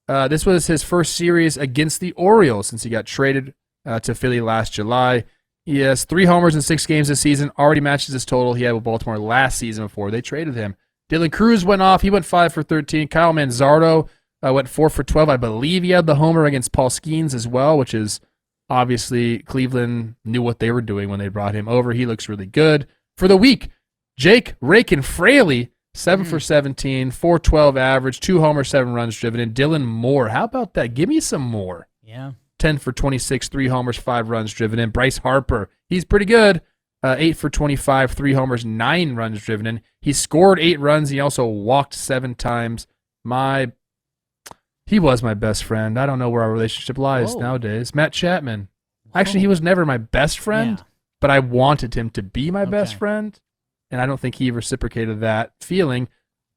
This was his first series against the Orioles since he got traded to Philly last July. He has 3 homers in 6 games this season, already matches his total he had with Baltimore last season before they traded him. Dylan Cruz went off. He went 5 for 13. Kyle Manzardo went 4 for 12. I believe he had the homer against Paul Skeens as well, which is obviously Cleveland knew what they were doing when they brought him over. He looks really good. For the week, Jake Rakin Fraley, 7 for 17, 412 average, 2 homers, 7 runs driven in. Dylan Moore, how about that? Give me some more. Yeah. 10 for 26, 3 homers, 5 runs driven in. Bryce Harper, he's pretty good. 8 for 25, 3 homers, 9 runs driven in. He scored 8 runs. He also walked 7 times. He was my best friend. I don't know where our relationship lies nowadays. Matt Chapman. Actually, he was never my best friend, but I wanted him to be my best friend, and I don't think he reciprocated that feeling.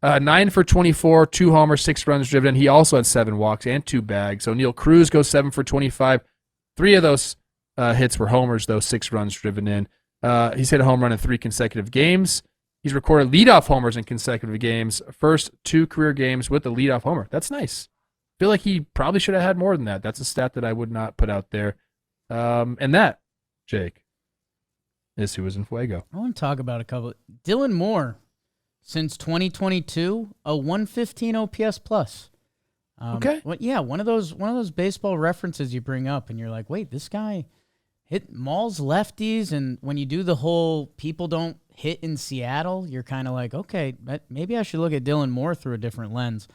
9 for 24, 2 homers, 6 runs driven in. He also had 7 walks and 2 bags. So Neil Cruz goes 7 for 25. 3 of those hits were homers, though, 6 runs driven in. He's hit a home run in 3 consecutive games. He's recorded leadoff homers in consecutive games. First 2 career games with the leadoff homer. That's nice. I feel like he probably should have had more than that. That's a stat that I would not put out there. And that, Jake, is who was in Fuego. I want to talk about a couple. Dylan Moore, since 2022, a 115 OPS plus. Okay. One of those baseball references you bring up, and you're like, wait, this guy hit mauls lefties, and when you do the whole people don't hit in Seattle, you're kind of like, okay, maybe I should look at Dylan Moore through a different lens.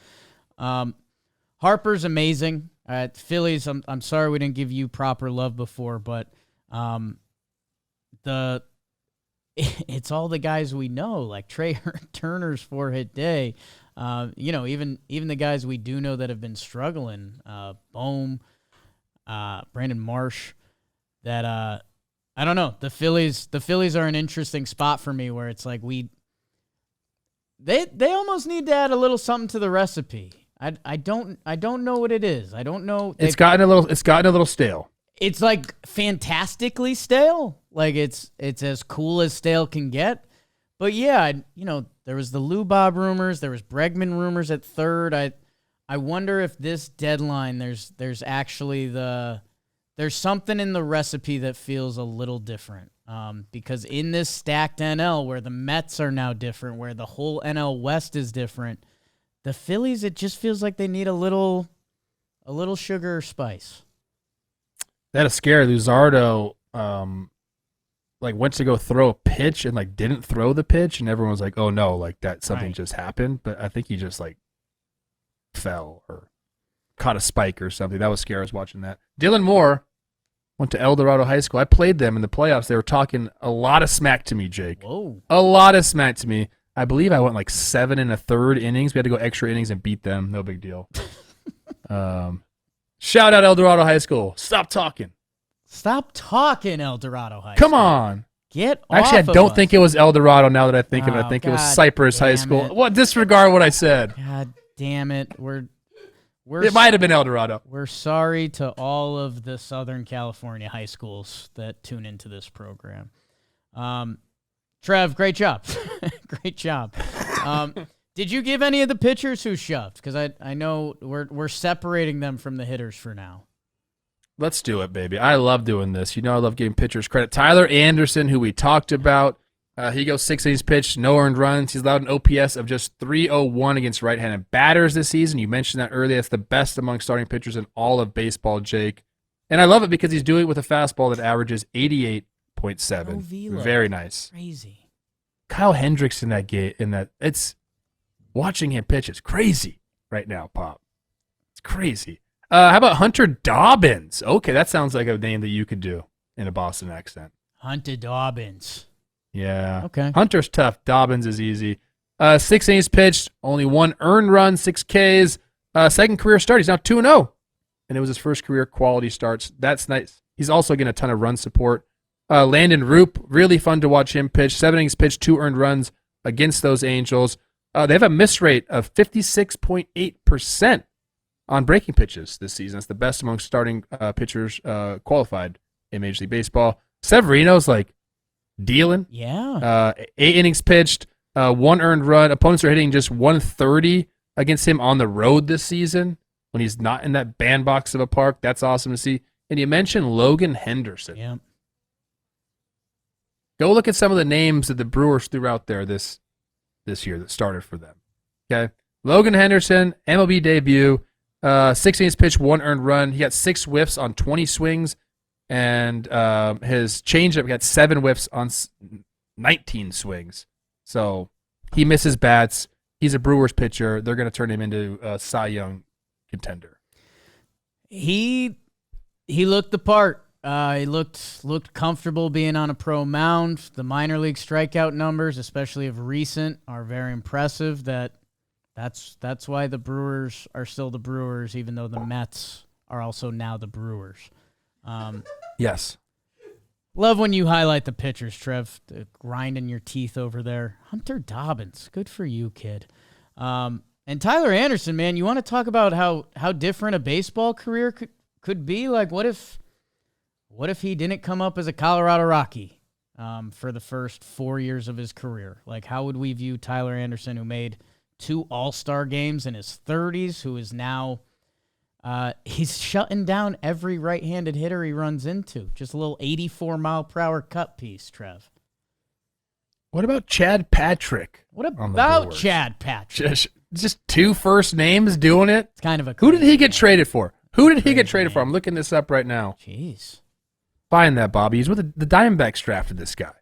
Harper's amazing. Phillies, I'm sorry we didn't give you proper love before, but it's all the guys we know, like Trey Turner's 4-hit day. Even the guys we do know that have been struggling, Bohm, Brandon Marsh. That I don't know. The Phillies are an interesting spot for me where it's like they almost need to add a little something to the recipe. I don't know what it is. I don't know. It's gotten a little stale. It's like fantastically stale. Like it's as cool as stale can get. But yeah, there was the Lou Bob rumors, there was Bregman rumors at third. I wonder if this deadline there's actually there's something in the recipe that feels a little different. Because in this stacked NL where the Mets are now different, where the whole NL West is different, the Phillies, it just feels like they need a little sugar or spice. That is scary. Luzardo, like went to go throw a pitch and like didn't throw the pitch, and everyone was like, "Oh no, like that something Right. just happened." But I think he just like fell or caught a spike or something. That was scary. I was watching that. Dylan Moore went to El Dorado High School. I played them in the playoffs. They were talking a lot of smack to me, Jake. Whoa. A lot of smack to me. I believe I went like 7 1/3 innings. We had to go extra innings and beat them. No big deal. Shout out El Dorado High School. Stop talking. Stop talking, El Dorado High Come School. on. Get off Actually, I of don't us. think it was El Dorado now that I think of it. I Oh, think it was God Cypress High damn School. it. What? Disregard what I said. God damn it. We're It might have been El Dorado. We're sorry to all of the Southern California high schools that tune into this program. Trev, great job. Great job. Did you give any of the pitchers who shoved? Because I know we're separating them from the hitters for now. Let's do it, baby. I love doing this. You know I love giving pitchers credit. Tyler Anderson, who we talked about, he goes 6 innings pitched, no earned runs. He's allowed an OPS of just 301 against right-handed batters this season. You mentioned that earlier. That's the best among starting pitchers in all of baseball, Jake. And I love it because he's doing it with a fastball that averages 88.7. No velo. Very nice. Crazy. Kyle Hendricks in that it's watching him pitch is crazy right now, Pop. It's crazy. How about Hunter Dobbins? Okay, that sounds like a name that you could do in a Boston accent. Hunter Dobbins. Yeah. Okay. Hunter's tough. Dobbins is easy. 6 innings pitched, only 1 earned run, 6 Ks. Second career start. He's now 2-0. And it was his first career quality starts. That's nice. He's also getting a ton of run support. Landon Roop, really fun to watch him pitch. 7 innings pitched, 2 earned runs against those Angels. They have a miss rate of 56.8% on breaking pitches this season. It's the best among starting pitchers qualified in Major League Baseball. Severino's like dealing. Yeah. 8 innings pitched, 1 earned run. Opponents are hitting just 130 against him on the road this season when he's not in that bandbox of a park. That's awesome to see. And you mentioned Logan Henderson. Yeah. Go look at some of the names that the Brewers threw out there this year that started for them. Okay, Logan Henderson, MLB debut, 6 innings pitched, 1 earned run. He got 6 whiffs on 20 swings, and his changeup got 7 whiffs on 19 swings. So he misses bats. He's a Brewers pitcher. They're going to turn him into a Cy Young contender. He looked the part. He looked comfortable being on a pro mound. The minor league strikeout numbers, especially of recent, are very impressive. That's why the Brewers are still the Brewers, even though the Mets are also now the Brewers. Yes. Love when you highlight the pitchers, Trev. Grinding your teeth over there. Hunter Dobbins, good for you, kid. And Tyler Anderson, man, you want to talk about how different a baseball career could be? Like, what if he didn't come up as a Colorado Rocky for the first 4 years of his career? Like, how would we view Tyler Anderson, who made 2 All-Star games in his 30s, who is now he's shutting down every right-handed hitter he runs into? Just a little 84-mile-per-hour cut piece, Trev. What about Chad Patrick? What on the about Brewers? Chad Patrick? Just 2 first names doing it? It's kind of a Who did he crazy get name. traded for? Who did he get Crazy traded for? name. I'm looking this up right now. Jeez. Find that, Bobby. He's with the Diamondbacks drafted this guy.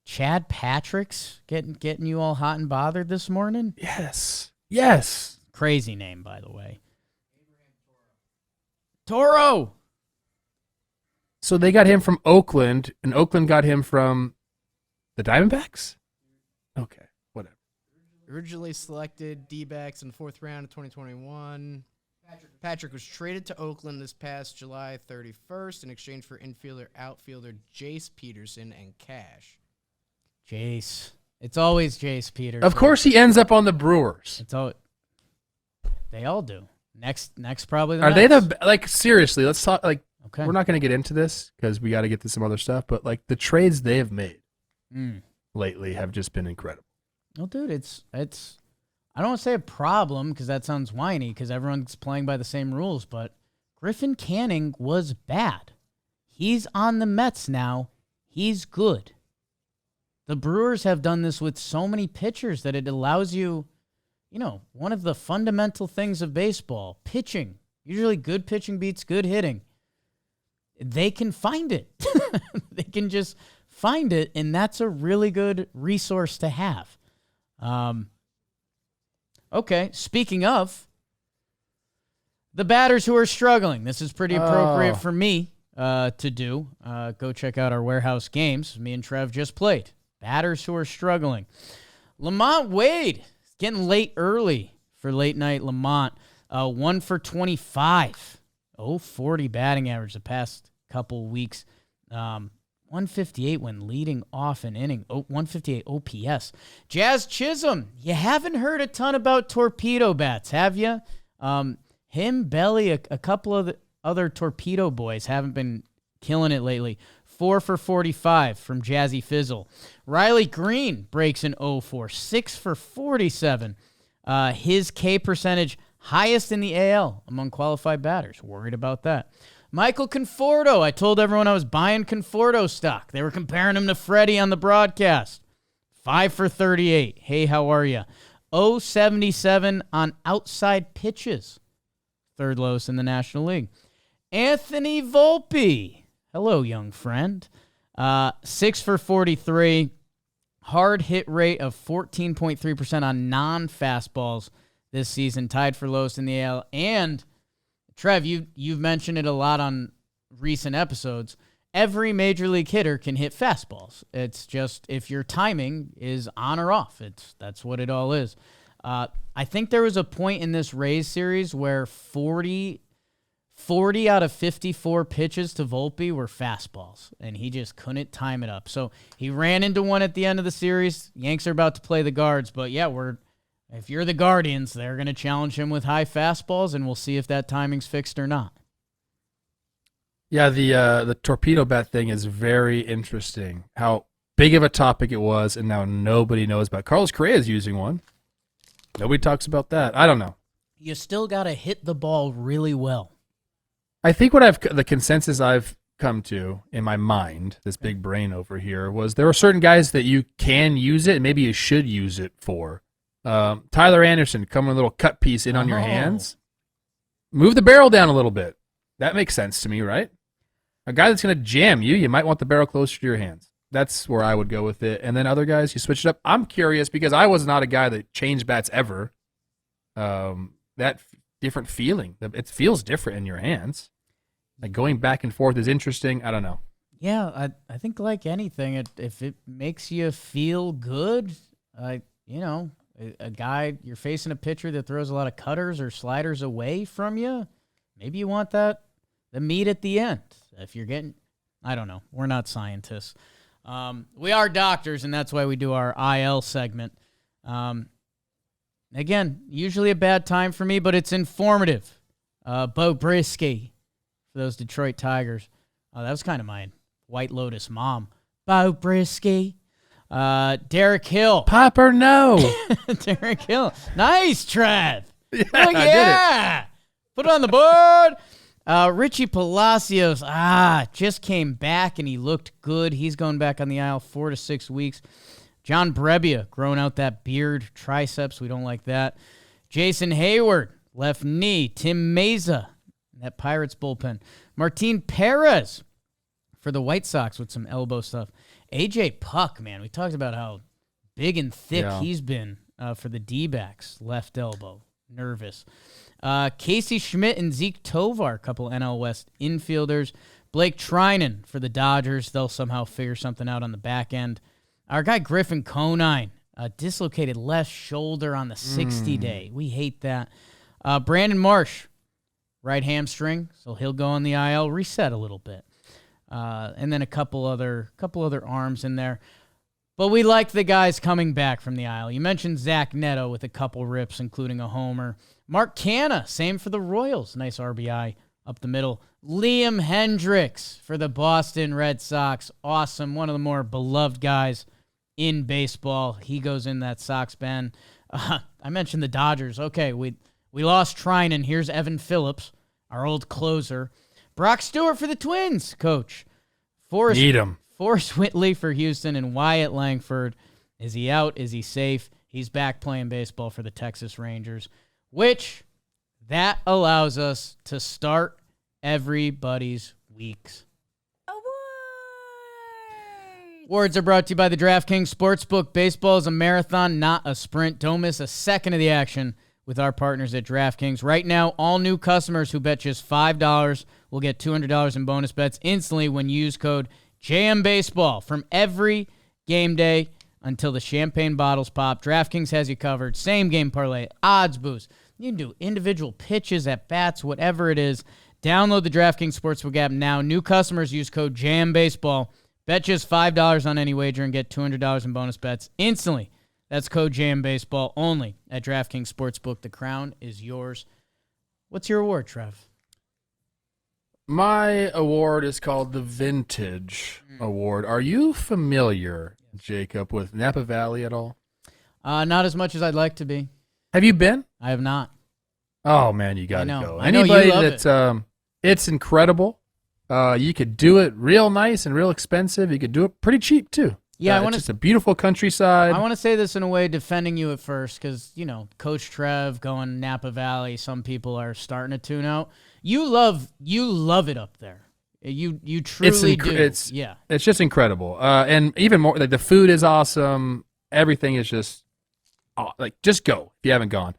Chad Patrick's getting you all hot and bothered this morning? Yes. Yes. Crazy name, by the way. Toro! So they got him from Oakland, and Oakland got him from the Diamondbacks? Okay, whatever. Originally selected D-backs in the 4th round of 2021. Patrick was traded to Oakland this past July 31st in exchange for infielder-outfielder Jace Peterson and cash. Jace. It's always Jace Peterson. Of course he ends up on the Brewers. They all do. Next probably the Are they Mets. like, seriously, let's talk, like, Okay. we're not going to get into this because we got to get to some other stuff, but, like, the trades they have made lately have just been incredible. Well, dude, it's I don't want to say a problem because that sounds whiny because everyone's playing by the same rules, but Griffin Canning was bad. He's on the Mets now. He's good. The Brewers have done this with so many pitchers that it allows you, one of the fundamental things of baseball, pitching. Usually good pitching beats good hitting. They can find it. They can just find it, and that's a really good resource to have. Okay, speaking of the batters who are struggling, this is pretty appropriate for me to do. Go check out our warehouse games. Me and Trev just played. Batters who are struggling. Lamont Wade is getting late early for late night Lamont. 1 for 25. 0.40 batting average the past couple weeks. 158 when leading off an inning. 158 OPS. Jazz Chisholm, you haven't heard a ton about Torpedo bats, have you? Him, Belly, a couple of the other Torpedo boys haven't been killing it lately. 4 for 45 from Jazzy Fizzle. Riley Green breaks an 0-4. 6 for 47. His K percentage highest in the AL among qualified batters. Worried about that. Michael Conforto. I told everyone I was buying Conforto stock. They were comparing him to Freddie on the broadcast. 5 for 38. Hey, how are you? 0.77 on outside pitches. Third lowest in the National League. Anthony Volpe. Hello, young friend. 6 for 43. Hard hit rate of 14.3% on non-fastballs this season. Tied for lowest in the AL. And Trev, you've mentioned it a lot on recent episodes. Every major league hitter can hit fastballs. It's just if your timing is on or off. That's what it all is. I think there was a point in this Rays series where 40 out of 54 pitches to Volpe were fastballs, and he just couldn't time it up. So he ran into one at the end of the series. Yanks are about to play the Guards, but yeah, if you're the Guardians, they're going to challenge him with high fastballs, and we'll see if that timing's fixed or not. Yeah, the torpedo bat thing is very interesting. How big of a topic it was, and now nobody knows about it. Carlos Correa is using one. Nobody talks about that. I don't know. You still got to hit the ball really well. I think the consensus I've come to in my mind, this big brain over here, was there are certain guys that you can use it, and maybe you should use it for. Tyler Anderson, come with a little cut piece in on your hands. Move the barrel down a little bit. That makes sense to me, right? A guy that's going to jam you might want the barrel closer to your hands. That's where I would go with it. And then other guys, you switch it up. I'm curious because I was not a guy that changed bats ever. That different feeling. It feels different in your hands. Like going back and forth is interesting. I don't know. Yeah, I think like anything, if it makes you feel good, a guy, you're facing a pitcher that throws a lot of cutters or sliders away from you, maybe you want the meat at the end. If you're getting, I don't know. We're not scientists. We are doctors, and that's why we do our IL segment. Again, usually a bad time for me, but it's informative. Bo Brisky for those Detroit Tigers. That was kind of my White Lotus mom. Bo Brisky. Derek Hill. Popper, no. Derek Hill. Nice, Trev. Yeah, Look, yeah. Put it on the board. Richie Palacios, just came back, and he looked good. He's going back on the aisle 4 to 6 weeks. John Brebbia, growing out that beard, triceps. We don't like that. Jason Hayward, left knee. Tim Meza, that Pirates bullpen. Martin Perez for the White Sox with some elbow stuff. AJ Puck, man, we talked about how big and thick he's been for the D-backs. Left elbow, nervous. Casey Schmidt and Zeke Tovar, a couple NL West infielders. Blake Trinan for the Dodgers. They'll somehow figure something out on the back end. Our guy Griffin Conine, dislocated left shoulder on the 60-day. We hate that. Brandon Marsh, right hamstring, so he'll go on the IL, reset a little bit. And then a couple other arms in there. But we like the guys coming back from the IL. You mentioned Zach Neto with a couple rips, including a homer. Mark Canha, same for the Royals. Nice RBI up the middle. Liam Hendricks for the Boston Red Sox. Awesome. One of the more beloved guys in baseball. He goes in that Sox pen. I mentioned the Dodgers. Okay, we lost Trinan. Here's Evan Phillips, our old closer. Brock Stewart for the Twins, coach. Need him. Forrest Whitley for Houston and Wyatt Langford. Is he out? Is he safe? He's back playing baseball for the Texas Rangers, which that allows us to start everybody's weeks. Awards are brought to you by the DraftKings Sportsbook. Baseball is a marathon, not a sprint. Don't miss a second of the action with our partners at DraftKings. Right now, all new customers who bet just $5 will get $200 in bonus bets instantly when you use code JMBaseball. From every game day until the champagne bottles pop, DraftKings has you covered. Same game parlay, odds boost. You can do individual pitches, at bats, whatever it is. Download the DraftKings Sportsbook app now. New customers use code JMBaseball. Bet just $5 on any wager and get $200 in bonus bets instantly. That's code JMBaseball only at DraftKings Sportsbook. The crown is yours. What's your award, Trev? My award is called the Vintage Award. Are you familiar, Jacob, with Napa Valley at all? Not as much as I'd like to be. Have you been? I have not. Oh, man, you got to go. I know you Anybody love that's, it's incredible. You could do it real nice and real expensive. You could do it pretty cheap, too. Yeah, it's just a beautiful countryside. I want to say this in a way defending you at first because, Coach Trev going Napa Valley, some people are starting to tune out. You love it up there. You truly do. It's just incredible. And even more, like the food is awesome. Everything is just go if you haven't gone.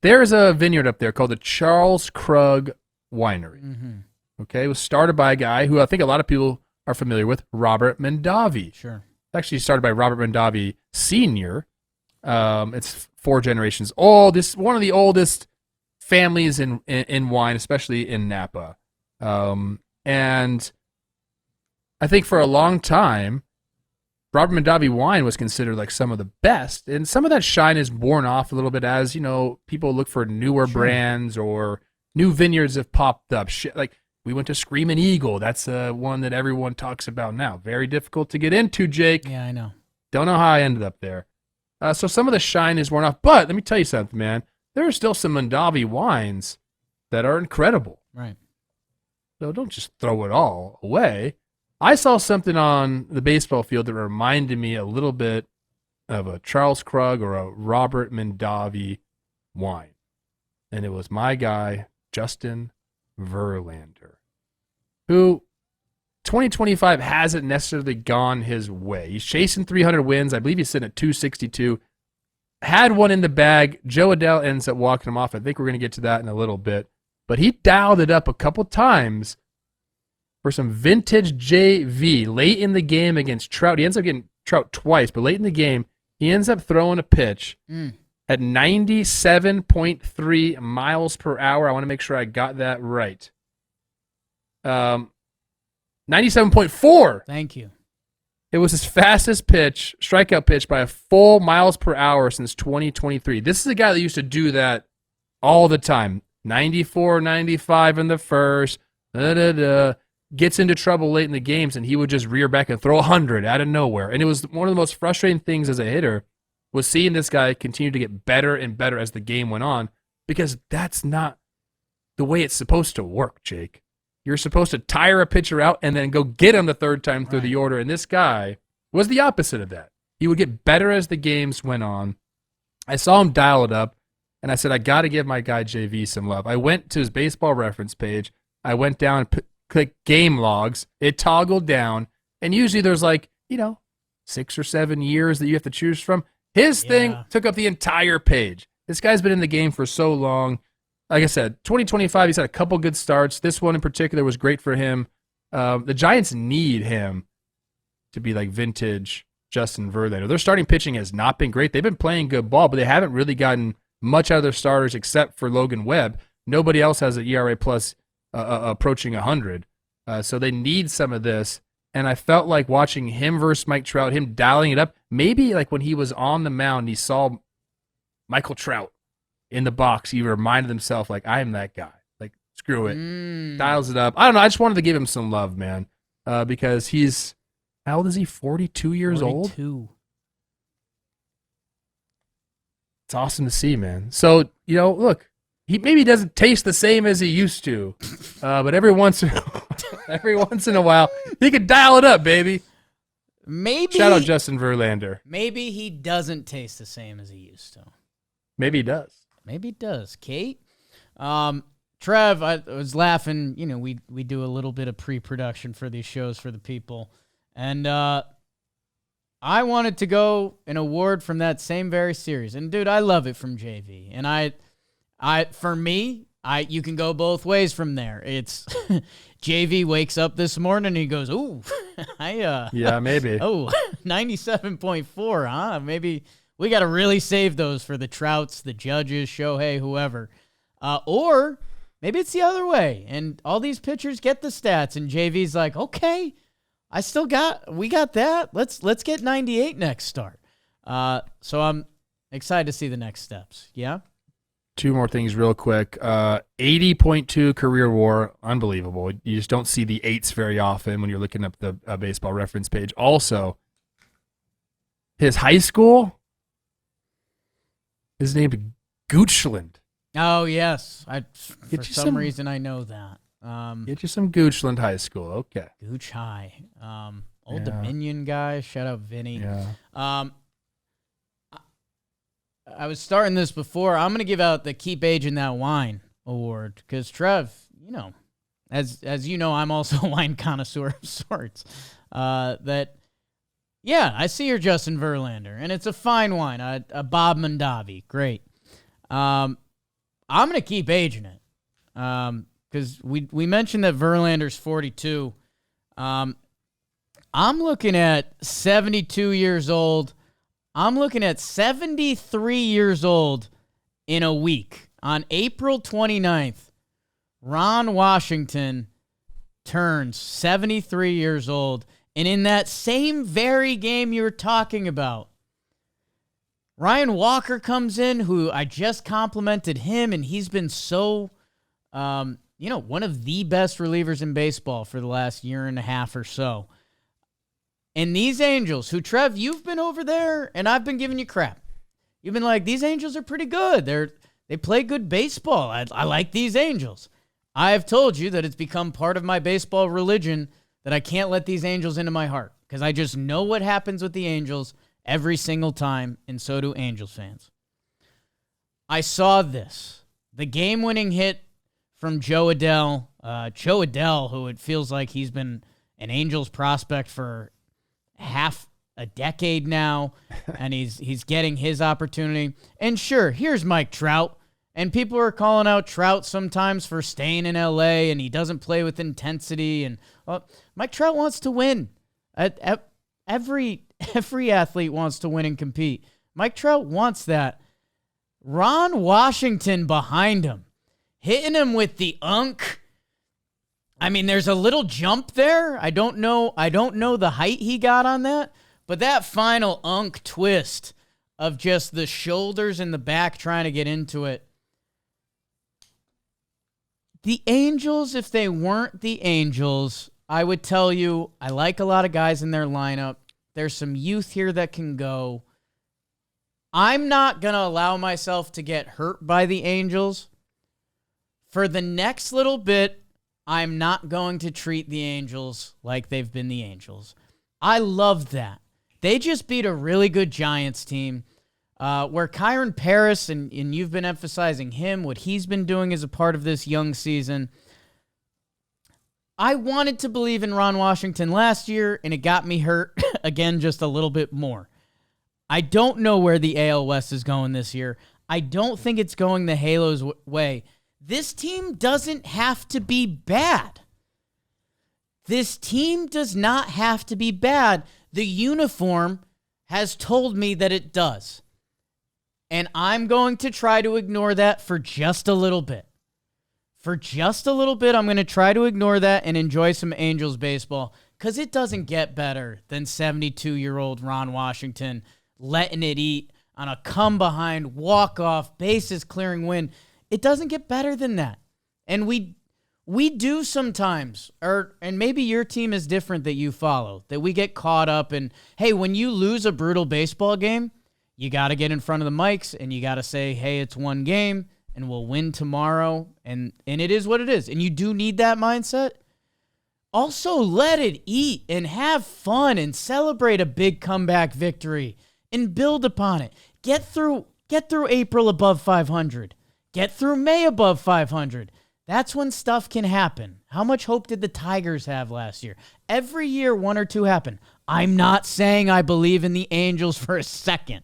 There's a vineyard up there called the Charles Krug Winery. Mm-hmm. Okay, it was started by a guy who I think a lot of people are familiar with, Robert Mondavi. Sure. Actually started by Robert Mondavi Sr. It's 4 generations old. This is one of the oldest families in wine, especially in Napa. And I think for a long time, Robert Mondavi wine was considered like some of the best. And some of that shine is worn off a little bit as, people look for newer brands or new vineyards have popped up. Like we went to Screaming Eagle. That's one that everyone talks about now. Very difficult to get into, Jake. Yeah, I know. Don't know how I ended up there. So some of the shine is worn off. But let me tell you something, man. There are still some Mondavi wines that are incredible. Right. So don't just throw it all away. I saw something on the baseball field that reminded me a little bit of a Charles Krug or a Robert Mondavi wine. And it was my guy, Justin Verlander, who 2025 hasn't necessarily gone his way. He's chasing 300 wins. I believe he's sitting at 262. Had one in the bag. Joe Adele ends up walking him off. I think we're going to get to that in a little bit. But he dialed it up a couple times for some vintage JV late in the game against Trout. He ends up getting Trout twice, but late in the game, he ends up throwing a pitch at 97.3 miles per hour. I want to make sure I got that right. 97.4. Thank you. It was his fastest strikeout pitch by a full miles per hour since 2023. This is a guy that used to do that all the time. 94, 95 in the first. Gets into trouble late in the games, and he would just rear back and throw 100 out of nowhere. And it was one of the most frustrating things as a hitter was seeing this guy continue to get better and better as the game went on, because that's not the way it's supposed to work, Jake. You're supposed to tire a pitcher out and then go get him the third time through the order, and this guy was the opposite of that. He would get better as the games went on. I saw him dial it up, and I said, I got to give my guy JV some love. I went to his baseball reference page. I went down and click game logs. It toggled down, and usually there's 6 or 7 years that you have to choose from. His thing took up the entire page. This guy's been in the game for so long. Like I said, 2025, he's had a couple good starts. This one in particular was great for him. The Giants need him to be like vintage Justin Verlander. Their starting pitching has not been great. They've been playing good ball, but they haven't really gotten much out of their starters except for Logan Webb. Nobody else has an ERA plus approaching 100. So they need some of this. And I felt like watching him versus Mike Trout, him dialing it up, maybe like when he was on the mound, he saw Michael Trout in the box, he reminded himself, like, I am that guy. Like, screw it. Dials it up. I don't know. I just wanted to give him some love, man, because he's, how old is he? 42 years old? 42. It's awesome to see, man. So, look, he maybe doesn't taste the same as he used to, but every once in a while, he could dial it up, baby. Maybe. Shout out Justin Verlander. Maybe he doesn't taste the same as he used to. Maybe he does. Maybe it does. Kate? Trev, I was laughing. We do a little bit of pre-production for these shows for the people. And I wanted to go an award from that same very series. And dude, I love it from JV. And for me, you can go both ways from there. It's JV wakes up this morning and he goes, "Ooh, yeah, maybe. Oh, 97.4, huh? Maybe we got to really save those for the Trouts, the Judges, Shohei, whoever. Or maybe it's the other way, and all these pitchers get the stats, and JV's like, okay, we got that. Let's get 98 next start. So I'm excited to see the next steps. Yeah? Two more things real quick. 80.2 career WAR, unbelievable. You just don't see the eights very often when you're looking up the baseball reference page. Also, his high school is named Goochland. Oh, yes. For you some reason, I know that. Get you some Goochland High School. Okay. Gooch High. Old Dominion guy. Shout out Vinny. Yeah. I was starting this before. I'm going to give out the Keep Aging That Wine award because, Trev, as you know, I'm also a wine connoisseur of sorts. I see your Justin Verlander, and it's a fine wine, a Bob Mondavi. Great. I'm going to keep aging it because we mentioned that Verlander's 42. I'm looking at 72 years old. I'm looking at 73 years old in a week. On April 29th, Ron Washington turns 73 years old. And in that same very game you were talking about, Ryan Walker comes in, who I just complimented him, and he's been so, one of the best relievers in baseball for the last year and a half or so. And these Angels, who, Trev, you've been over there, and I've been giving you crap. You've been like, these Angels are pretty good. They play good baseball. I like these Angels. I have told you that it's become part of my baseball religion that I can't let these Angels into my heart because I just know what happens with the Angels every single time, and so do Angels fans. I saw this. The game-winning hit from Joe Adell. Joe Adell, who it feels like he's been an Angels prospect for half a decade now, and he's getting his opportunity. And sure, here's Mike Trout, and people are calling out Trout sometimes for staying in L.A., and he doesn't play with intensity. And Mike Trout wants to win. Every athlete wants to win and compete. Mike Trout wants that. Ron Washington behind him, hitting him with the unk. I mean, there's a little jump there. I don't know the height he got on that, but that final unk twist of just the shoulders and the back trying to get into it. The Angels, if they weren't the Angels, I would tell you I like a lot of guys in their lineup. There's some youth here that can go. I'm not going to allow myself to get hurt by the Angels. For the next little bit, I'm not going to treat the Angels like they've been the Angels. I love that. They just beat a really good Giants team where Kyron Paris, and you've been emphasizing him, what he's been doing as a part of this young season. I wanted to believe in Ron Washington last year, and it got me hurt again just a little bit more. I don't know where the AL West is going this year. I don't think it's going the Halos way. This team doesn't have to be bad. This team does not have to be bad. The uniform has told me that it does. And I'm going to try to ignore that for just a little bit. For just a little bit, I'm going to try to ignore that and enjoy some Angels baseball because it doesn't get better than 72-year-old Ron Washington letting it eat on a come-behind, walk-off, bases-clearing win. It doesn't get better than that. And we do sometimes, and maybe your team is different that you follow, that we get caught up in, hey, when you lose a brutal baseball game, you got to get in front of the mics and you got to say, hey, it's one game and we'll win tomorrow. And it is what it is. And you do need that mindset. Also, let it eat and have fun and celebrate a big comeback victory and build upon it. Get through April above 500. Get through May above 500. That's when stuff can happen. How much hope did the Tigers have last year? Every year, one or two happen. I'm not saying I believe in the Angels for a second.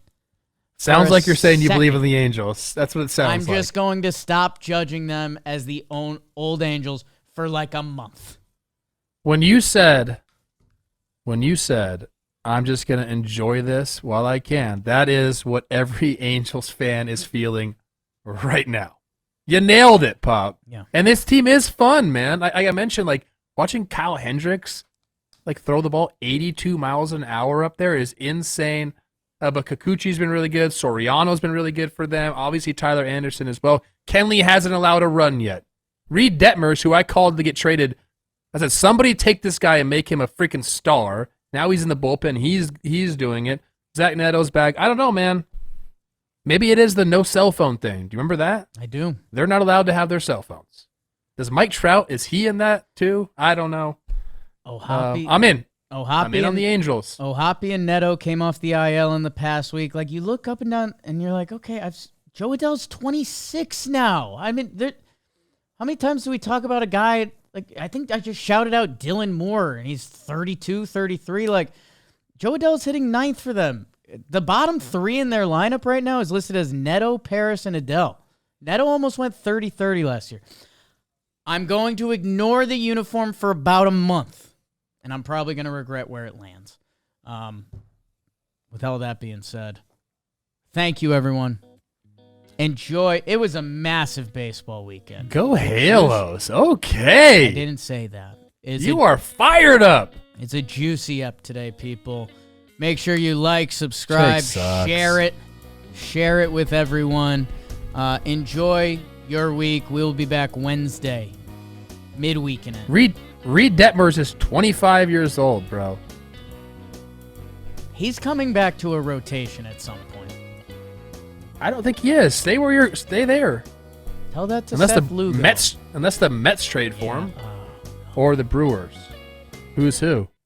Sounds like you're saying you believe in the Angels. That's what it sounds I'm like. just going to stop judging them as the old Angels for like a month. When you said, I'm just going to enjoy this while I can, that is what every Angels fan is feeling right now. You nailed it, Pop. Yeah. And this team is fun, man. I mentioned, like, watching Kyle Hendricks, like, throw the ball 82 miles an hour up there is insane. But Kikuchi's been really good. Soriano's been really good for them. Obviously, Tyler Anderson as well. Kenley hasn't allowed a run yet. Reed Detmers, who I called to get traded, I said, somebody take this guy and make him a freaking star. Now he's in the bullpen. He's doing it. Zach Neto's back. I don't know, man. Maybe it is the no cell phone thing. Do you remember that? I do. They're not allowed to have their cell phones. Does Mike Trout, is he in that too? I don't know. I'm in. I'm in on the Angels. Hoppy and Neto came off the IL in the past week. Like, you look up and down, and you're like, okay, Joe Adell's 26 now. I mean, how many times do we talk about a guy? Like, I think I just shouted out Dylan Moore, and he's 32, 33. Like, Joe Adell's hitting ninth for them. The bottom three in their lineup right now is listed as Neto, Paris, and Adell. Neto almost went 30-30 last year. I'm going to ignore the uniform for about a month, and I'm probably going to regret where it lands. With all that being said, thank you, everyone. Enjoy. It was a massive baseball weekend. Go Halos. Okay. I didn't say that. You are fired up. It's a juicy up today, people. Make sure you like, subscribe, share it. Share it with everyone. Enjoy your week. We'll be back Wednesday, midweek in it. Reed Detmers is 25 years old, bro. He's coming back to a rotation at some point. I don't think he is. Stay there. Tell that to Seth Lugo. Unless the Mets trade for him. Or the Brewers. Who's who?